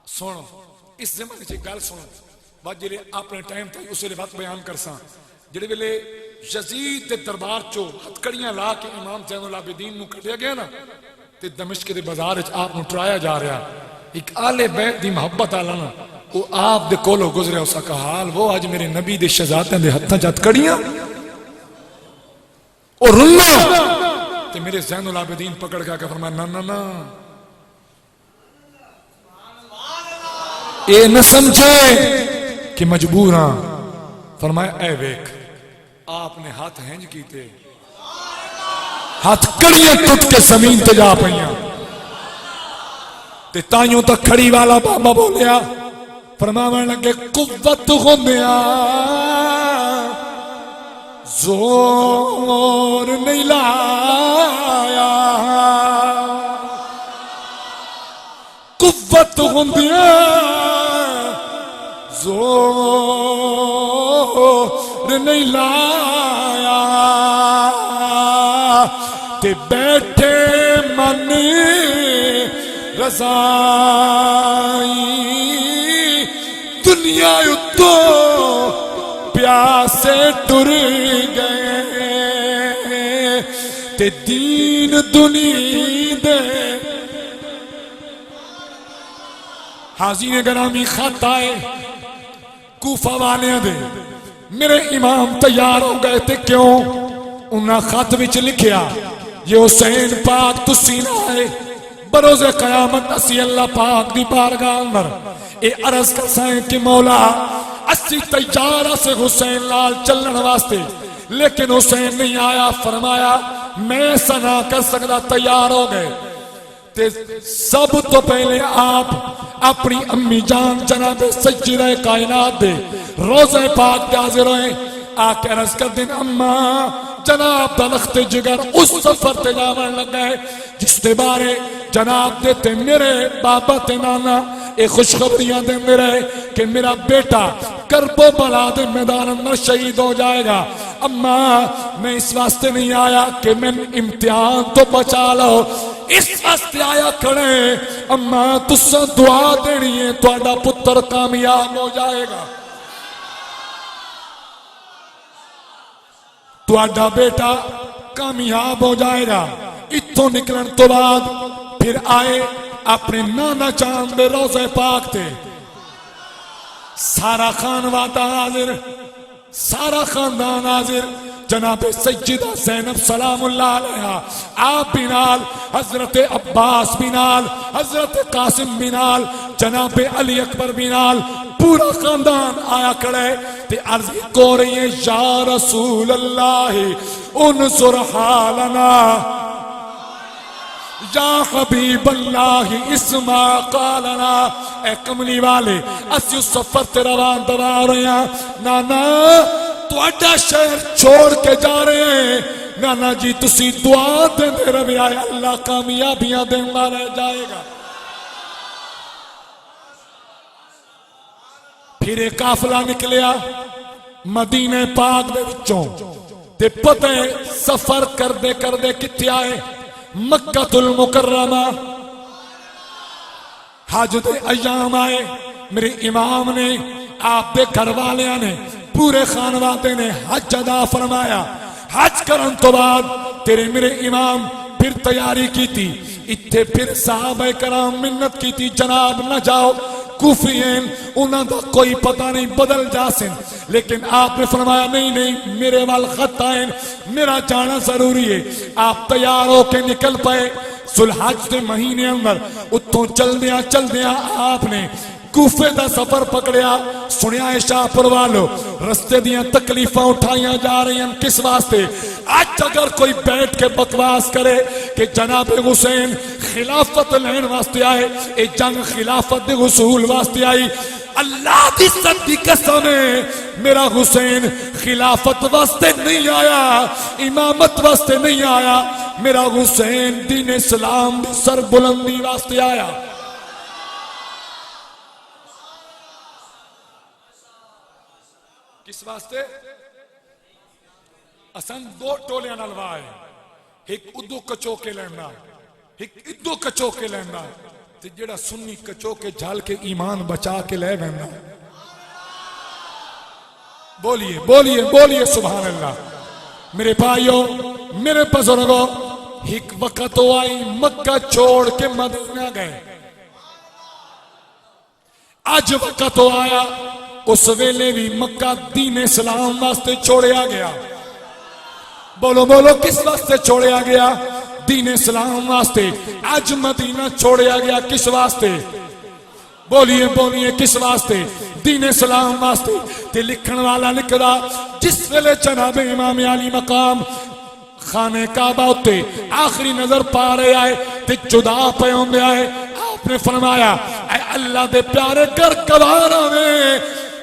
S1: سنو اس زمانے سے گل سنو بات جلے اپنے ٹائم تھا اسے لئے بات بیان کرساں جلے ویلے یزید تے دربار چو ہتکڑیاں لا کے امام زین العابدین نو کٹیا گیا نا تے دمشق دے بازار وچ آپ نو ٹرایا جا رہا ایک آل بیت دی محبت آلا نا وہ آپ دے کولو گزرے اسا کا حال وہ آج میرے نبی دے شہزادیاں دے ہتھاں چ ہتکڑیاں اور رلنا تے میرے زین العابدین پکڑ کے فرمایا نا نا نا اے نہ سمجھے کہ مجبور ہاں فرمایا اے ویک آپ نے ہاتھ ہینج کی تھے ہاتھ کڑیاں ٹوٹ کے زمین تے جا پئیاں تے تائیوں تک کھڑی والا بابا بولیا فرماویں لگے قوت ہوندیا زور نہیں لایا قوت ہوندیا زور نہیں لایا تے بیٹھے من رضائی دنیا اتو پیاسے ٹر گئے تے دین دنیا دے حاضرین گرامی خط آئے کوفہ والے دے میرے امام تیار ہو گئے تھے کیوں انہاں خط وچ لکھیا یہ حسین پاک تسی نہ آئے بروز قیامت اسی اللہ پاک دی بارگاہ اندر اے عرض کرسائیں کہ مولا اسی تیارہ سے حسین لال چلن واسطے لیکن حسین نہیں آیا فرمایا میں سنا کر سکتا تیار ہو گئے سب تو پہلے آپ اپنی امی جان جناب سیدہ کائنات دے روزہ پاک کے حاضر ہوئے آکے عرض کر دیں اماں جناب دلخت جگر اس سفر تے جاون لگ گئے جس دے بارے جناب دیتے میرے بابا تے نانا ایک خوشخبریاں دے میرے کہ میرا بیٹا کرب و بلا دے میدان اندر شہید ہو جائے گا اماں میں اس واسطے نہیں آیا کہ میں امتحان تو بچا لو اس واسطے آیا کھڑے اماں تسا دعا دینی ہے تہاڈا پتر کامیاب ہو جائے گا تہاڈا بیٹا کامیاب ہو جائے گا اتھوں نکلن تو بعد پھر آئے اپنے نانا چاند دے روزہ پاک تے سارا خانوادہ حاضر سارا خاندان حاضر جناب سیدہ زینب سلام اللہ علیہ آپ بنال حضرت عباس بنال حضرت قاسم بنال جناب علی اکبر بنال پورا خاندان آیا کھڑے تے عرض کو رہی ہے یا رسول اللہ انظر حالنا یا حبیب اللہ اسما قالنا اے کملی والے اسی اس سفر تے روان دوا رہے ہیں نانا تو اڈا شہر چھوڑ کے جا رہے ہیں نانا جی تسی دعا دیں دے رہے آئے اللہ کامیابیاں دیں رہ جائے گا پھر ایک قافلہ نکلیا مدینہ پاک دے وچوں تے پتہ سفر کر دے کتے آئے مکہ المکرمہ حج دے ایام آئے میرے امام نے آپ دے گھر والیاں نے پورے خانوادے نے حج ادا فرمایا حج کرن تو بعد تیرے میرے امام پھر تیاری کی تھی اتھے پھر صحابہ کرام منت کی تھی جناب نہ جاؤ کوفی ہیں انہاں دا کوئی پتہ نہیں بدل جاسن، لیکن آپ نے فرمایا نہیں نہیں میرے وال خط آئیں، میرا جانا ضروری ہے۔ آپ تیار ہو کے نکل پائے ذوالحج دے مہینے اندر، اتوں چل دیاں آپ نے کوفے دا سفر پکڑیا۔ سنیا ہے شاہ پر والو رستے دیاں تکلیفاں اٹھائیاں جا رہی ہیں کس واسطے؟ آج اگر کوئی بیٹھ کے بکواس کرے کہ جناب حسین خلافت لین واسطے آئے، اے جنگ خلافت دے حصول واسطے آئی، اللہ دی عزت دی قسم ہے میرا حسین خلافت واسطے نہیں آیا، امامت واسطے نہیں آیا، میرا حسین دین اسلام دی سر بلندی واسطے آیا۔ کس واسطے؟ اسان دو ٹولیاں نلوائے، ایک ادو کچو کے لینا، ایک ادو کچو کے لینا، تے جڑا سنی کچو کے جھال کے ایمان بچا کے لے لینا۔ بولیے بولیے بولیے سبحان اللہ۔ میرے بھائیوں میرے بزرگوں، ایک وقت ہو آئی مکہ چھوڑ کے مدینہ گئے، آج وقت ہو آیا اس ویلے بھی مکہ دین اسلام واسطے چھوڑیا گیا۔ بولو بولو کس واسطے چھوڑیا گیا؟ دین اسلام واسطے۔ آج مدینہ چھوڑیا گیا کس واسطے؟ بولیے بولیے کس واسطے؟ دین اسلام واسطے۔ تے لکھن والا لکھدا جس ویلے جناب امام علی مقام خانہ کعبہ ہوتے آخری نظر پا رہے آئے تے جدا پہ ہوندے آئے، آپ نے فرمایا اے اللہ دے پیارے کر گوارا میں،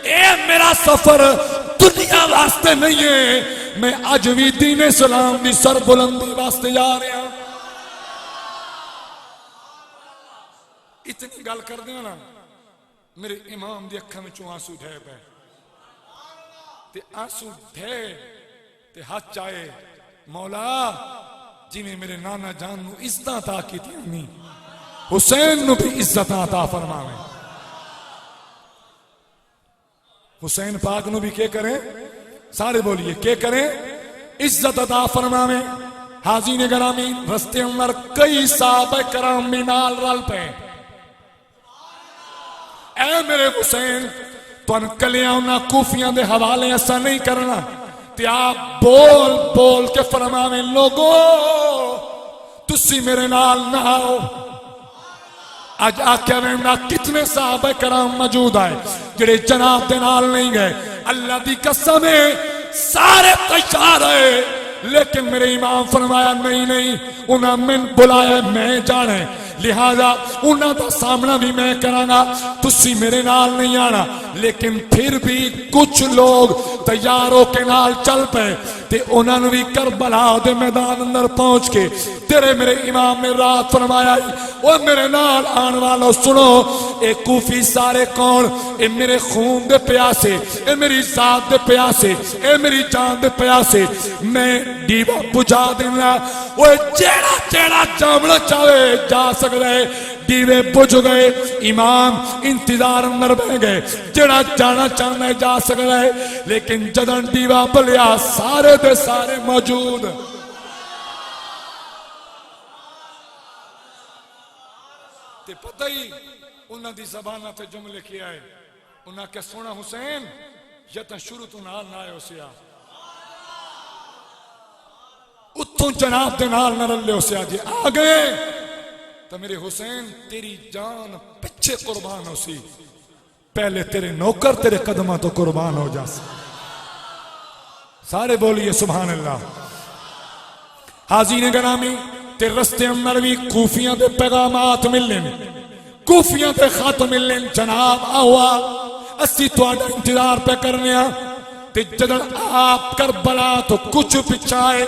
S1: اے میرا سفر دنیا واسطے نہیں ہے، میں آج بھی دین اسلام دی سر بلندی واسطے جا رہا ہوں۔ اتنی گل کر دیا نا میرے امام دی اکھاں وچوں آنسو ڈھے پے، تے آنسو ڈھے تے ہاتھ چاہے مولا جی میں میرے نانا جان نو عزت عطا کیتی نہیں، حسین نو بھی عزت عطا فرماویں، حسین پاک نو بھی کیا کریں؟ سارے بولیے کیا کریں؟ عزت عطا فرماویں۔ حاضرین گرامی رستے اندر کئی صحابہ کرام بھی نال رل پے، اے میرے حسین تو انکلیاں انہاں کوفیاں دے حوالے ایسا نہیں کرنا، تے آپ بول بول کے فرماویں لوگو تسی میرے نال نہ آؤ۔ آج آکھیا ویندہ کتنے صحابہ کرام موجود آئے جڑے جناب دے نال نہیں گئے، اللہ دی قسم ہے سارے تیار ہے، لیکن میرے امام فرمایا نہیں نہیں انہاں من بلایا میں جانے، لہذا انہاں دا سامنا بھی میں کرانا، تسی میرے نال نہیں آنا۔ لیکن پھر بھی کچھ لوگ تیاروں کے نال چل پے تے انہاں نے بھی کربلا دے میدان اندر پہنچ کے تیرے میرے امام نے رات فرمایا او میرے نال آن والو سنو، اے کوفی سارے کون؟ اے میرے خون دے پیاسے، اے میری ذات دے پیاسے، اے میری جان دے پیاسے، میں دیوا بجھا دینا، وہ جیڑا جیڑا جامنا چاہے جا سکتا ہے۔ دیوے بجھ گئے، امام انتظار اندر بہ گئے، جڑا جانا چاہنا ہے جا سکتا ہے، لیکن جدن دیوا بلیا سارے دے سارے موجود۔ تے پتہ ہی انہاں دی زبانہ تے جملے کیا ہے، انہاں کہ سونا حسین یا تا شروع تو نال نہ آئے اسے آ اتوں جناب دے نال نہ رلے اسے آجے آ گئے تو میرے حسین تیری جان پچھے قربان ہو سی، پہلے تیرے نوکر تیرے قدمہ تو قربان ہو جا سی۔ سارے بولیے سبحان اللہ۔ حاضرین گرامی تے رستے اندر بھی کوفیاں دے پیغامات ملن، کوفیاں دے خط ملن، جناب آوا اسی تواڈا انتظار پہ کرنے آ۔ تے جدن آپ کربلا تو کچھ پچھائے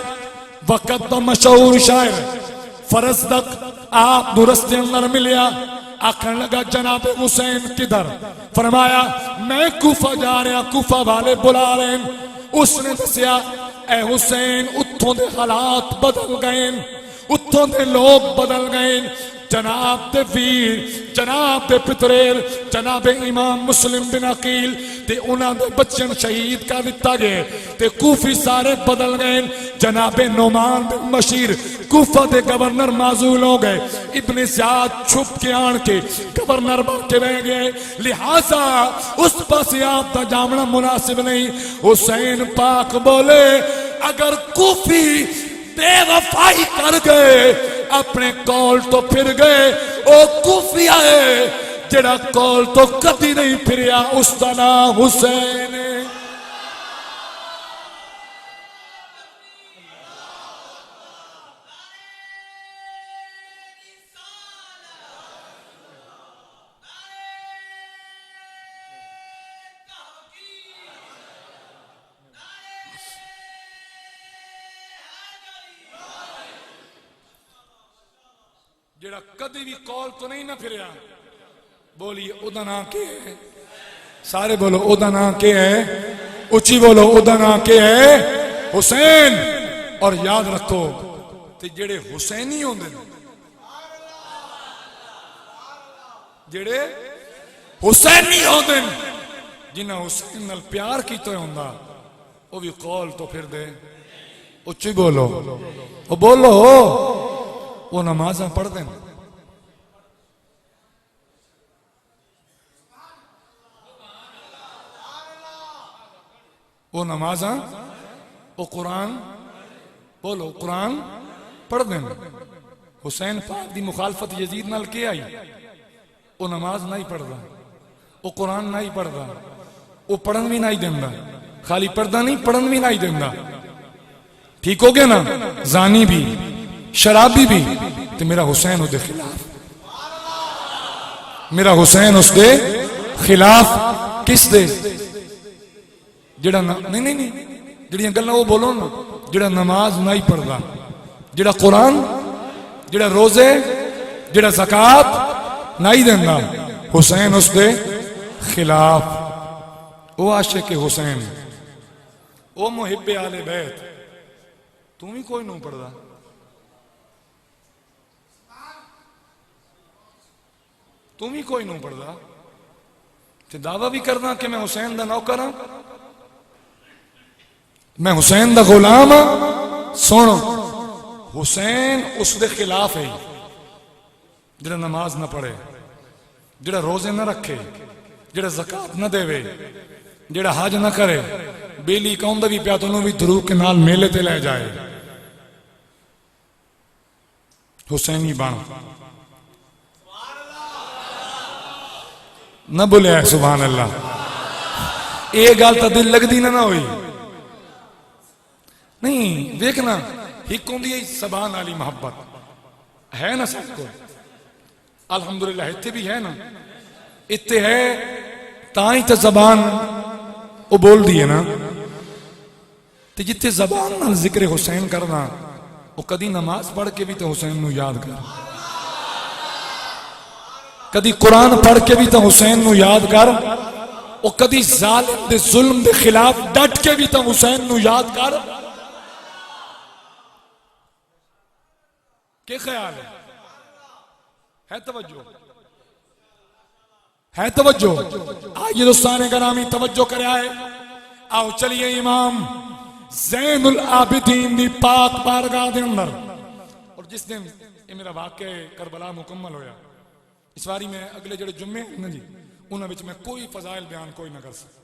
S1: وقت دا مشہور شاعر فرزدق آپ دو رستے اندر ملیا، آکھن لگا جناب حسین کدھر؟ فرمایا میں کوفہ جا رہا، کوفہ والے بلا رہے ہیں۔ اس نے دسیا اے حسین اتھوں دے حالات بدل گئے، اتھوں دے لوگ بدل گئے، جناب دے ویر، جناب دے پتریر، جناب امام مسلم بن عقیل تے انہاں دے بچن شہید کر دیتا گئے تے کوفی سارے بدل گئے، جناب نعمان بن بشیر کوفہ دے گورنر معزول ہو گئے، ابن زیاد چھپ کے آن کے گورنر بن کے رہ گئے، لہٰذا اس پاس آپ دا جامنا مناسب نہیں۔ حسین پاک بولے اگر کوفی بے وفائی کر گئے اپنے کول تو پھر گئے، او کوفی آئے جڑا کول تو کبھی نہیں پھریا، اس دا نام حسین ہے۔ جڑا کدی بھی کول تو نہیں نہ پھریا، بولیے او دا نام کیا ہے؟ سارے بولو او دا نام کیا ہے؟ اچھی بولو او دا نام کیا ہے؟ حسین۔ اور یاد رکھو تے جڑے حسینی ہوندے جڑے حسینی ہوندے جنہ حسین نال پیار کیتا ہوندا او بھی کول تو پھر دے۔ اچھی بولو، او بولو، وہ نمازاں پڑھ دیں، وہ نمازاں، وہ قرآن، بولو قرآن پڑھ دیں۔ حسین پاک دی مخالفت یزید نال کیا آئی؟ وہ نماز نہیں پڑھ دا، وہ قرآن نہیں پڑھ دا، وہ پڑھن بھی نہیں دیندہ، خالی پڑھدا نہیں پڑھن بھی نہیں دیندہ، ٹھیک ہو گیا نا؟ زانی بھی شرابی بھی، تو میرا حسین اس دے خلاف، میرا حسین اس دے خلاف۔ کس دے؟ جڑا نہیں نہیں نہیں جڑیاں گلاں وہ بولو نا، جڑا نماز نہیں پڑھدا، جڑا قرآن، جڑا روزے، جڑا زکات نہیں دیندا، حسین اس دے خلاف۔ وہ عاشق حسین، وہ محب آل بیت، تم ہی کوئی نہیں پڑھدا، تم ہی کوئی نہیں پڑھدا، تے دعویٰ بھی کرنا کہ میں حسین دا نوکر ہاں، میں حسین دا غلام ہاں۔ سن، حسین اس دے خلاف ہے جڑا نماز نہ پڑھے، جڑا روزے نہ رکھے، جڑا زکات نہ دے، جڑا حج نہ کرے، بیلی قوم دا بھی پیا تو بھی دھرو کے نال میلے تے لے جائے، حسینی بن۔ نہ بولے ہے سبحان اللہ، ایک گال تا دل لگ دی نہ ہوئی نہیں۔ دیکھنا ایک ہوندی ہے زبان والی محبت ہے نا سب کو، الحمدللہ اتنے بھی ہے نا، اتنے ہے تائیں تے زبان وہ بول دی ہے نا، تے جتے زبان نال ذکر حسین کرنا، وہ کدی نماز پڑھ کے بھی تو حسین نو یاد کر، کدی قرآن پڑھ کے بھی تو حسین نو یاد کر، اور کدی ظالم دے ظلم دے خلاف ڈٹ کے بھی تو حسین نو یاد کر۔ کیا خیال ہے توجہ؟ ہے توجہ؟ آئیے دوستان گرامی توجہ کرے آئے، آؤ چلیے امام زین العابدین دی پاک بارگاہ دے اندر۔ اور جس دن یہ میرا واقعہ کربلا مکمل ہویا، اس باری میں اگلے جڑے جمعے ہیں جی انہاں وچ میں کوئی فضائل بیان کوئی نہ کر سکتا،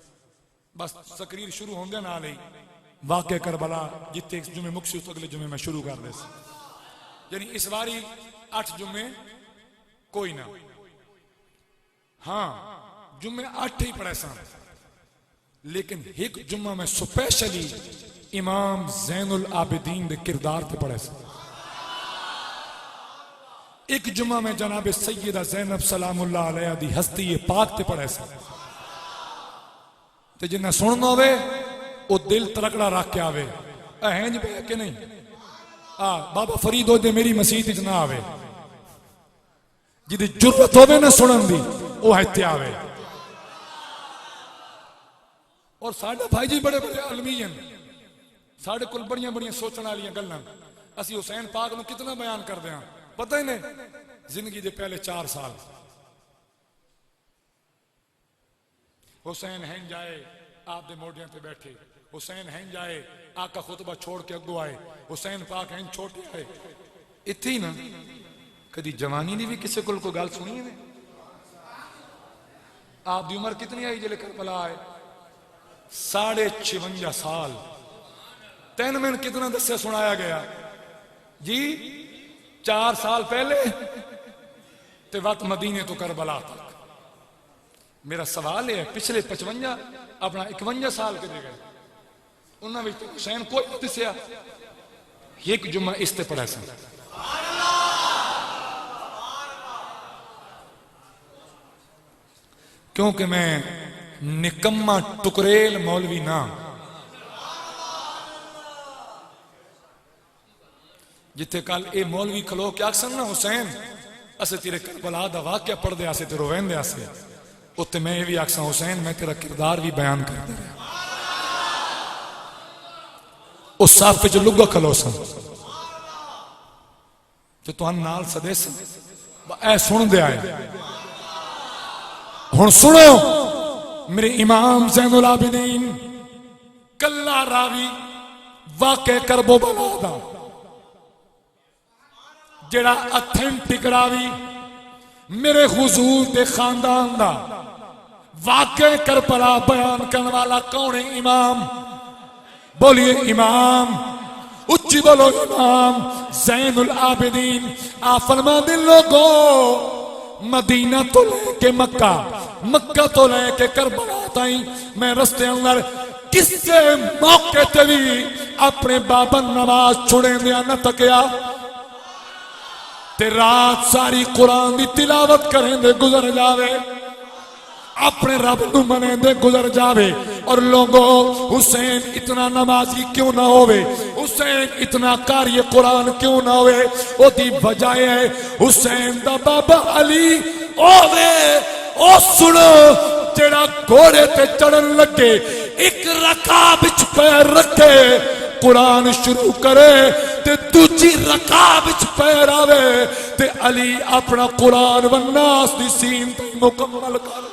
S1: بس تقریر شروع ہوندے نال ہی واقعہ کربلا جتے اس جمعے مکسی اس اگلے جمعے میں شروع کر دے سی، یعنی اس باری 8 جمعے کوئی نہ، ہاں جمعے 8 ہی پڑھے سن، لیکن ایک جمعہ میں سپیشلی امام زین العابدین دے کردار تے پڑھے سن۔ ایک جمعہ میں جناب سیدہ زینب سلام اللہ علیہ دی ہستی پاک تے پڑھے سن، تے جنہیں سننا ہوئے وہ دل ترکڑا رکھ کے آوے، اہنج بے کہ نہیں، بابا فرید ہو دے میری مسیح اتنا آوے، جدی جرت ہوئے نہ سنن دی وہ ہیتے آوے۔ اور ساڑھے بھائی جی بڑے بڑے علمی ہیں، ساڑھے کل بڑیاں بڑیاں سوچنا لیاں گلنا، اسی حسین پاک نے کتنا بیان کر دیا پتہ ہی نہیں، زندگی دے پہلے 4 سال حسین ہیں جائے آپ دے موڑیاں تے بیٹھے، حسین ہیں جائے آقا خطبہ چھوڑ کے اگو آئے، حسین پاک ہیں چھوٹے آئے، اتھے ہی نا کدی جوانی دی بھی کسے کل کو گال سنی ہے آپ دی عمر کتنی آئی جلے کربلا آئے 56.5 سال 3 منٹ کتنا دسے سنایا گیا جی 4 سال پہلے تے وقت مدینے تو کربلا تک میرا سوال ہے پچھلے 55 اپنا 51 سال کے دے گئے انہاں وچ حسین کوئی نہیں دسیا ایک جمعہ اس تے پڑھا سن کیونکہ میں نکمہ ٹکریل مولوی نہ جتے کل اے مولوی کھلو کیا اکسن نا حسین اسے تیرے کربلا دا واقعہ پڑھ دے آسے تے روین دے آسے اتے میں بھی اکسن حسین میں تیرا کردار بھی بیان کر دے رہا اس صاف پہ جو لگا کھلو سن جو تو ان نال سدے سن اے سن دے آئے ہن سنو میرے امام زین العابدین کلا راوی واقع کربو بلا دا جڑا اتھینٹک راوی میرے حضور دے خاندان دا واقع کربلا بیان کرنے والا کون ہے امام بولیے امام اچھی بولو امام زین العابدین آپ فرما دے لوگوں مدینہ تو لے کے مکہ مکہ تو لے کے کربلا تائیں میں رستے اندر کس سے موقع تے بھی اپنے بابن نماز چھوڑیں دیا نہ تکیا تے رات ساری قرآن دی تلاوت کریں دے گزر جاوے اپنے رب نو منے دے گزر جاوے اور لوگوں حسین اتنا نمازی کیوں نہ ہوئے حسین اتنا قاری قرآن کیوں نہ ہوئے او دی وجہ ہے حسین دا بابا علی اوے او سنو جڑا گھوڑے تے چڑھن لگے ایک رکاب وچ پیر رکھے قرآن شروع کرے تے دوجی رکاب وچ پیر آوے تے علی اپنا قرآن والناس دی سین تے مکمل کر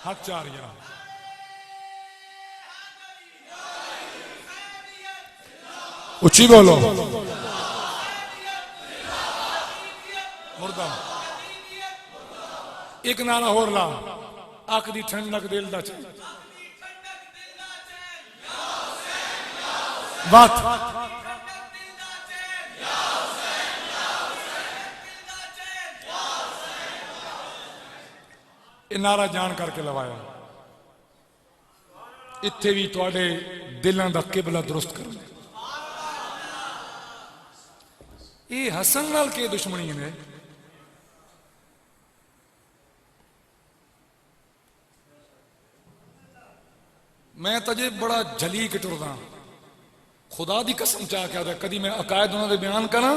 S1: حق جاریہ اچھی بولو مردم ایک نعرہ ہور لا آنکھ دی ٹھنڈک دل دا چاہیے بات نعرہ جان کر کے لوایا اتھے بھی تواڈے دلاں دا قبلہ درست کرنے یہ حسن نال کے دشمنی ہے میں تجھے بڑا جلی کے ٹردا خدا دی قسم چاہ کے آدھا کدی میں عقائد انہوں نے بیان کرنا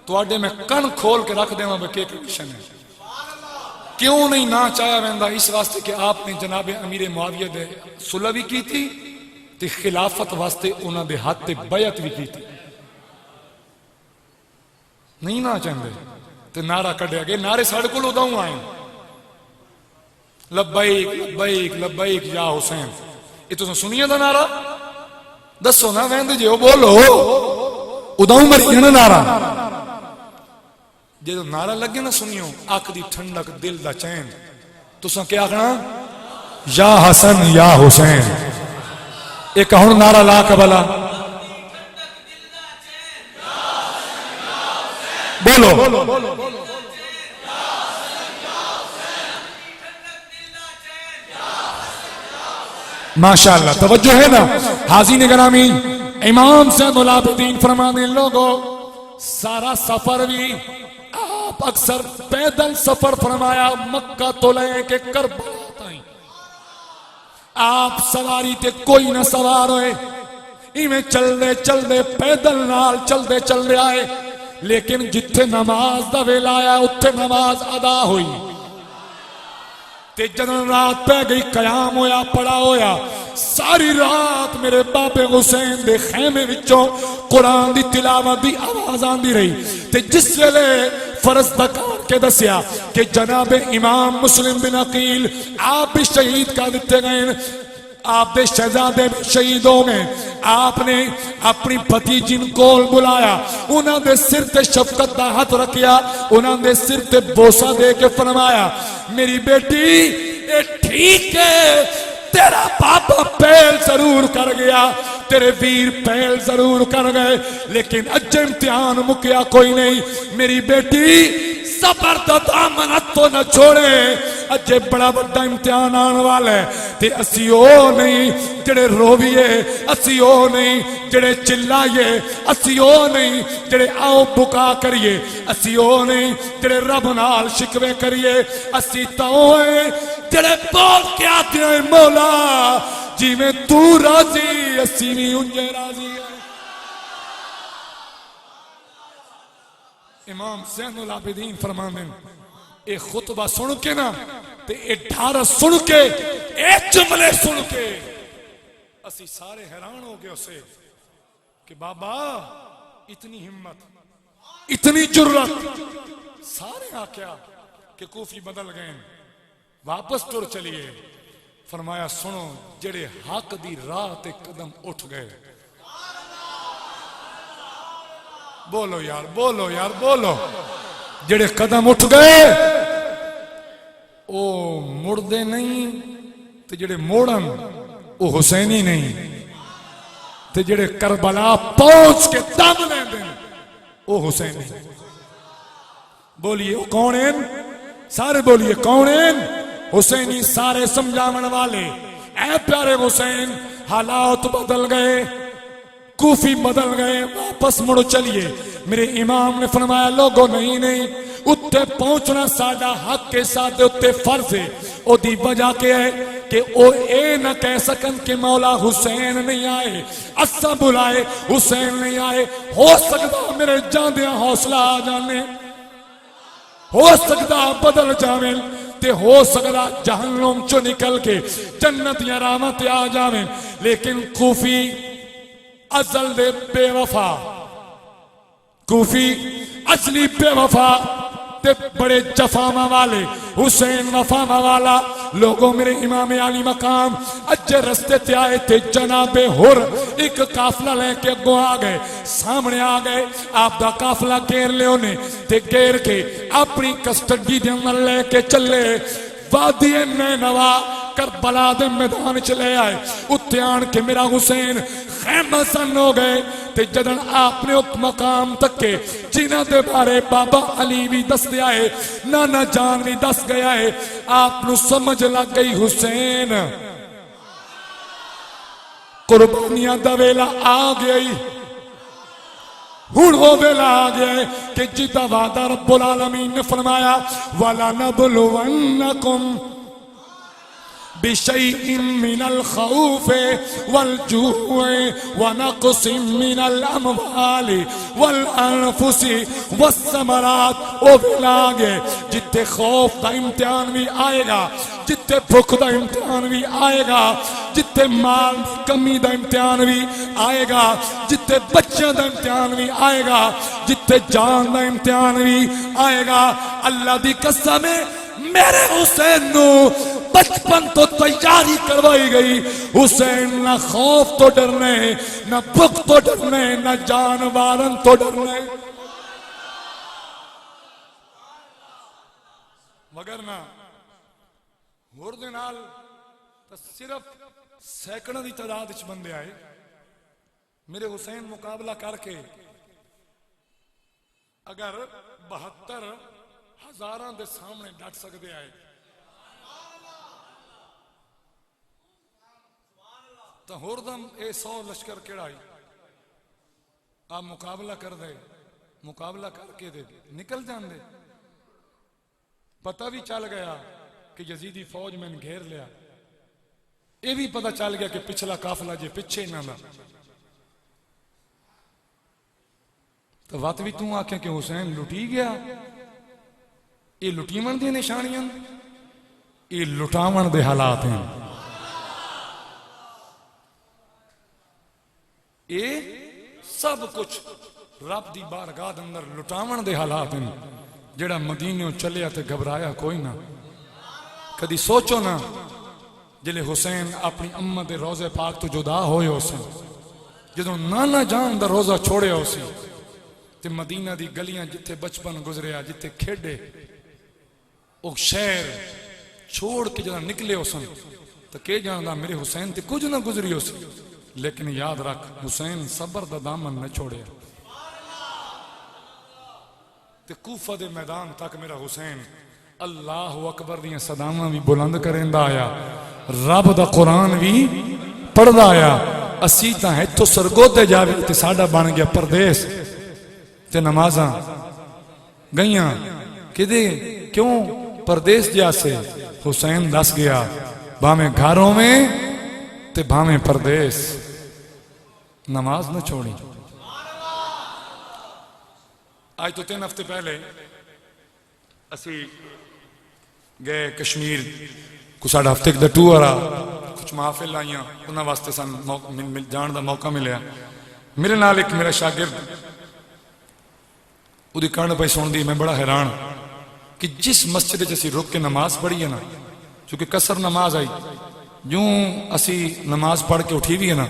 S1: تواڈے میں کن کھول کے رکھ دیواں بکے کے مشن ہے کیوں نہیں نہ چاہیا ویندا اس واسطے کہ آپ نے جناب امیر معاویہ دے صلح بھی کی تھی تے خلافت واسطے انہاں دے ہاتھ تے بیعت بھی کی تھی نہیں نہ چاہندے تے نعرہ کڈیا گئے نعرے ساڈے کول اداؤں آئے لبیک لبیک لبیک یا حسین یہ تو سنیے دا نعرہ دسو نا ویندے جے بولو اداؤں مری نا نعرہ جے تو نعرہ لگے نا سنیو آنکھ دی ٹھنڈک دل دا چین تساں کیا کہنا یا حسن یا حسین ایک ہن نعرہ لا کبلا بولو ماشاءاللہ توجہ ہے نا حاضرین گرامی امام زین العابدین فرمانے لوگوں سارا سفر بھی آپ اکثر پیدل سفر فرمایا مکہ تو لے کے کربلا تائیں آپ سواری تے کوئی نہ سوار ہوئے ایویں چل دے پیدل نال چل دے آئے لیکن جتھے نماز دا ویلا آیا اتھے نماز ادا ہوئی تے جدوں رات پہ گئی قیام ہویا پڑا ہویا ساری رات میرے بابے حسین دے خیمے وچوں قرآن دی تلاوت دی آواز آندی رہی تے جس ویلے فرض دا کر کے دسیا کہ جناب امام مسلم بن عقیل آپ بھی شہید کر دیتے گئے، آپ دے شہزادے شہید ہو گئے. آپ نے اپنی بھتیجی کو بلایا، انہاں دے سر تے شفقت دا ہاتھ رکھیا، انہاں دے سر تے بوسہ دے کے فرمایا میری بیٹی اے ٹھیک ہے، تیرا بابا پہل ضرور کر گیا، تیرے ویر پہل ضرور کر گئے، لیکن اج امتحان مکیا کوئی نہیں. میری بیٹی صبر دا دامن ہتھوں نہ چھوڑے، اجے بڑا بڑا امتحان آن والا ہے، تے اسی او نہیں جڑے روویے، اسی او نہیں جڑے چلائیے، اسی او نہیں جڑے آؤ بکا کریے، اسی او نہیں جڑے رب نال شکوے کریے، اسی تو ہیں جڑے بول کے آتے ہیں مولا جی میں تو راضی، اسی بھی انجے راضی ہے. امام زین العابدین فرماندے اے خطبہ سن کے نا تے اے ڈھارس سن کے اے جملے سن کے اسی سارے حیران ہو گئے اسے کہ بابا اتنی ہمت اتنی جرت. سارے آکیا کہ کوفی بدل گئے، واپس ٹر چلیے. فرمایا سنو جڑے حق دی راہ تے قدم اٹھ گئے، بولو یار بولو یار بولو، جڑے قدم اٹھ گئے او مردے نہیں، تے جڑے موڑن او حسینی نہیں، تے جڑے کربلا پہنچ کے دم لیں دیں او حسینی. بولیے او کون ہیں؟ سارے بولیے کون ہیں؟ حسینی. سارے سمجھاون والے اے پیارے حسین حالات بدل گئے، کوفی بدل گئے، واپس مڑ چلیے. میرے امام نے فرمایا لوگوں نہیں نہیں، اتنے پہنچنا سادہ حق کے ساتھ اتنے فرض ہے. او دی وجہ کیا ہے کہ او اے نہ کہہ سکن کہ مولا حسین نہیں آئے، اسا بلائے حسین نہیں آئے. ہو سکتا میرے جاندیاں حوصلہ آ جانے، ہو سکتا بدل جاویں، تے ہو سکتا جہنم چو نکل کے جنت یا رحمت آ جاویں. لیکن کوفی ازل دے بے وفا، کوفی اصلی بے وفا تے بڑے جفاما والے، حسین وفاما والا. لوگوں میرے امام علی مقام اجے رستے تے آئے تھے، جناب ہر ایک قافلہ لے کے اگوں آ گئے، سامنے آ گئے. آپ دا قافلہ گیر لے انہیں تے گیر کے اپنی کسٹڈی دے اندر لے کے چلے وادی نینوا کربلا دے میدان چلے آئے. اتنے آن کے میرا حسین خیمہ سن ہو گئے. تے جدن آپ نے اس مقام تک کے جنہ دے بارے بابا علی بھی دس دے آئے، نانا جان بھی دس گیا ہے، آپ نو سمجھ لگ گئی حسین قربانیاں دا ویلا آ گئی. ہن وہ ویلا آ گیا ہے کہ جیتا وعدہ رب العالمین نے فرمایا وَلَنَبْلُوَنَّكُمْ بِشَيْءٍ مِّنَ الْخَوْفِ وَالْجُوعِ وَنَقْصٍ مِّنَ الْأَمْوَالِ وَالْأَنفُسِ وَالثَّمَرَاتِ. او ویلاگے جتے خوف دا امتحان بھی آئے گا، جتے بھوک دا امتحان بھی آئے گا، جتے مال کمی دا امتحان بھی آئے گا، جتے بچے دا امتحان بھی آئے گا، جتے جان دا امتحان بھی آئے گا. اللہ دی قسم ہے میرے حسین نو بچپن تو تیاری کروائی گئی. حسین نہ خوف تو ڈرنے، نہ بھوک تو ڈرنے، نہ جانوارن تو ڈرنے. مگر نہ ہور دے نال تو صرف سینکڑوں دی تعداد وچ بندے آئے. میرے حسین مقابلہ کر کے اگر 72,000 دے سامنے ڈٹ سکتے آئے تو ہوردم اے 100 لشکر کیڑا آئی. آپ مقابلہ کر دے، مقابلہ کر کے دے نکل جان دے. پتہ بھی چل گیا کہ یزیدی فوج میں گھیر لیا. یہ بھی پتہ چل گیا کہ پچھلا قافلہ جے پیچھے نہ دا. تو وقت بھی توں آکھیں کہ حسین لٹی گیا. یہ لٹیمن دی نشانیاں، یہ لٹاون دے حالات ہیں. یہ سب کچھ رب دی بارگاہ اندر لٹاون دے حالات ہیں. جڑا مدینیوں چلیا تے گھبرایا کوئی نہ. کدی سوچو نا جلے حسین اپنی اماں دے روزے پاک تو جدا ہوئے ہو سی، جدوں نانا جان دا روزہ چھوڑے ہو سی تے مدینہ دی گلیاں جتھے بچپن گزریا، جتھے کھیڈے، او شہر چھوڑ کے جدوں نکلے ہو سن تو کہ جاندا میرے حسین تے کچھ نہ گزری ہو سی. لیکن یاد رکھ حسین صبر دا دامن نہ چھوڑیا تے کوفہ دے میدان تک میرا حسین اللہ اکبر دیاں صداواں بھی بلند کریندا آیا، رب دا قرآن بھی پڑھدا آیا. اسی تاں ہتھوں سرگودے جاوے تے ساڈا بن گیا پردیس تے نمازاں گئیاں کدے کیوں پردیس جیسے. حسین دس گیا بھاویں گھروں میں تے بھاویں پردیس نماز نہ چھوڑی. آج تو 3 ہفتے پہلے اسی گئے کشمیر کو ساڑھا ہفتے دا ٹور آ کچھ محافل آئیاں انہاں واسطے سن جان دا موقع ملیا. میرے نال ایک میرا شاگرد وہ دی کرن پہ سن دی میں بڑا حیران کہ جس مسجد جیسی رک کے نماز پڑھی ہے نا، چونکہ قصر نماز آئی جوں اسی نماز پڑھ کے اٹھی بھی ہے نا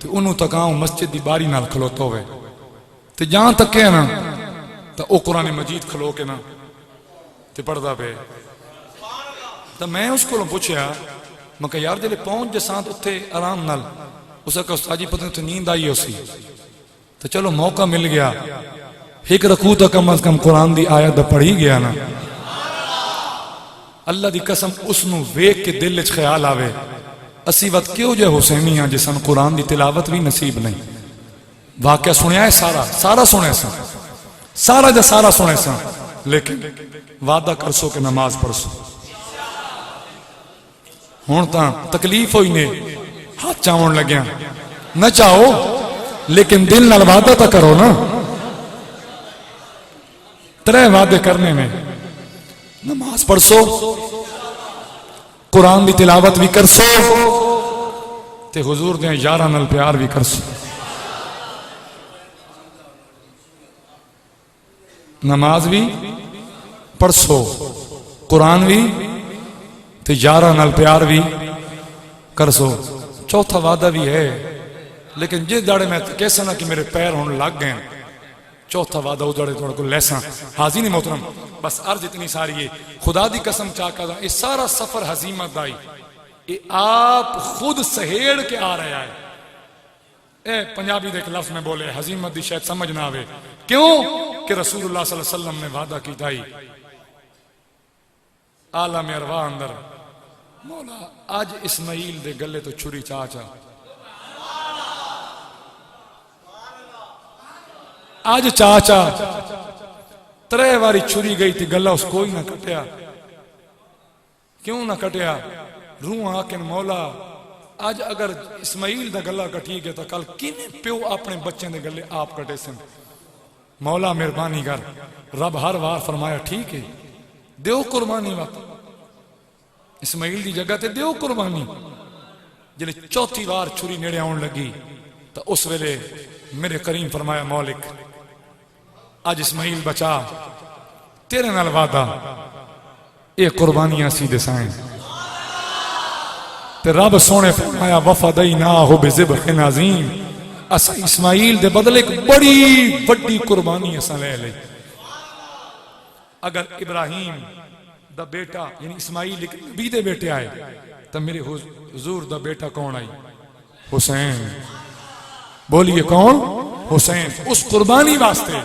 S1: تو انہوں تکاؤں مسجد دی باری نال کھلوتا ہوئے تو جہاں تک ہے نا تو او قرآن مجید کھلو کے نا تو پڑھدا پہ. تو میں اس کو پوچھیا میں کہ یار جلے پہنچ جساں تو اتھے آرام نال اسے کہ استاد جی پتہ نہیں تو نیند آئی ہو سی تو چلو موقع مل گیا ایک رکوع تو کم از کم قرآن دی آیت دا پڑھی گیا نا. اللہ دی قسم اس نو ویک کے دل وچ خیال آوے اسی وقت کیوں جے حسینی ہاں جسن قرآن دی تلاوت بھی نصیب نہیں. واقعہ سنیا ہے سارا سنے سا سارا جا سارا سنے سا، لیکن وعدہ کرسو کہ نماز پڑھسو. ہون تاں تکلیف ہوئی نے ہاتھ چاون لگیاں نہ چاہو لیکن دل نال وعدہ تا کرو نا. 3 وعدے کرنے میں نماز پڑھسو، قرآن دی تلاوت بھی کرسو تے حضور دے یاراں نال پیار بھی کرسو. نماز بھی پڑھسو، قرآن بھی تے یاراں نال پیار بھی کرسو. چوتھا وعدہ بھی ہے لیکن جس جاڑے میں کیسا نہ کہ میرے پیر ہون لگ گئے، چوتھا وعدہ او جاڑے تھوڑا کو لیساں. حاضرین محترم بس عرض اتنی ساری ہے، خدا دی قسم چاہتا یہ سارا سفر حزیمت دائی یہ آپ خود سہیڑ کے آ رہا ہے. اے پنجابی دے ایک لفظ میں بولے حزیمت دی شاید سمجھ نہ آوے، کیوں کہ رسول اللہ صلی اللہ علیہ وسلم نے وعدہ کی تائی عالم ارواح اندر مولا آج اسماعیل دے گلے تو چھری چاچا، آج چاچا 3 واری چھری گئی تھی گلہ اس کوئی نہ کٹیا. کیوں نہ کٹیا؟ روح آکن مولا آج اگر اسماعیل دا گلہ کٹی گیا تو کل کینے پیو اپنے بچے دے گلے آپ کٹے سن. مولا مہربانی کر. رب ہر وار فرمایا ٹھیک ہے دیو قربانی وقت اسماعیل دی جگہ تے دیو قربانی. جلے چوتھی وار چھری نیڑے آن لگی تو اس ویلے میرے کریم فرمایا مولک آج اسماعیل بچا تیرے نال وعدہ اے قربانیاں سیدھے سائیں. تے رب سونے فرمایا وفدیناہ بذبح عظیم اسا اسماعیل دے بدلے ایک بڑی بڑی قربانی اسا لے لے. اگر ابراہیم دا بیٹا یعنی اسماعیل ایک نبی دے بیٹے آئے تو میرے حضور دا بیٹا کون آئی؟ حسین. بولیے کون؟ حسین. اس قربانی واسطے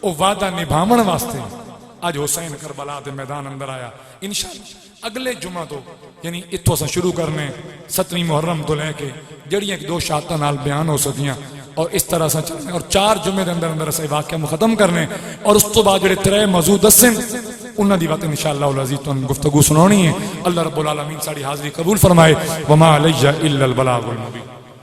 S1: او وعدہ نبھامن واسطے آج حسین کربلا دے میدان اندر آیا. انشاءاللہ اگلے جمعہ تو یعنی اتھو سے شروع کرنے 7ویں محرم تو لے کے جڑیاں 2 شہادتاں نال بیان ہو سکیاں اور اس طرح سے چلنے اور 4 جمعے دے اندر اندر سے واقعہ ختم کرنے اور اس تو بعد جڑے 3 موضوع دسن انہاں دی بات انشاءاللہ العزیز تو گفتگو سنانی ہے. اللہ رب العالمین ساری حاضری قبول فرمائے. وما علیہ الا البلاغ المبین.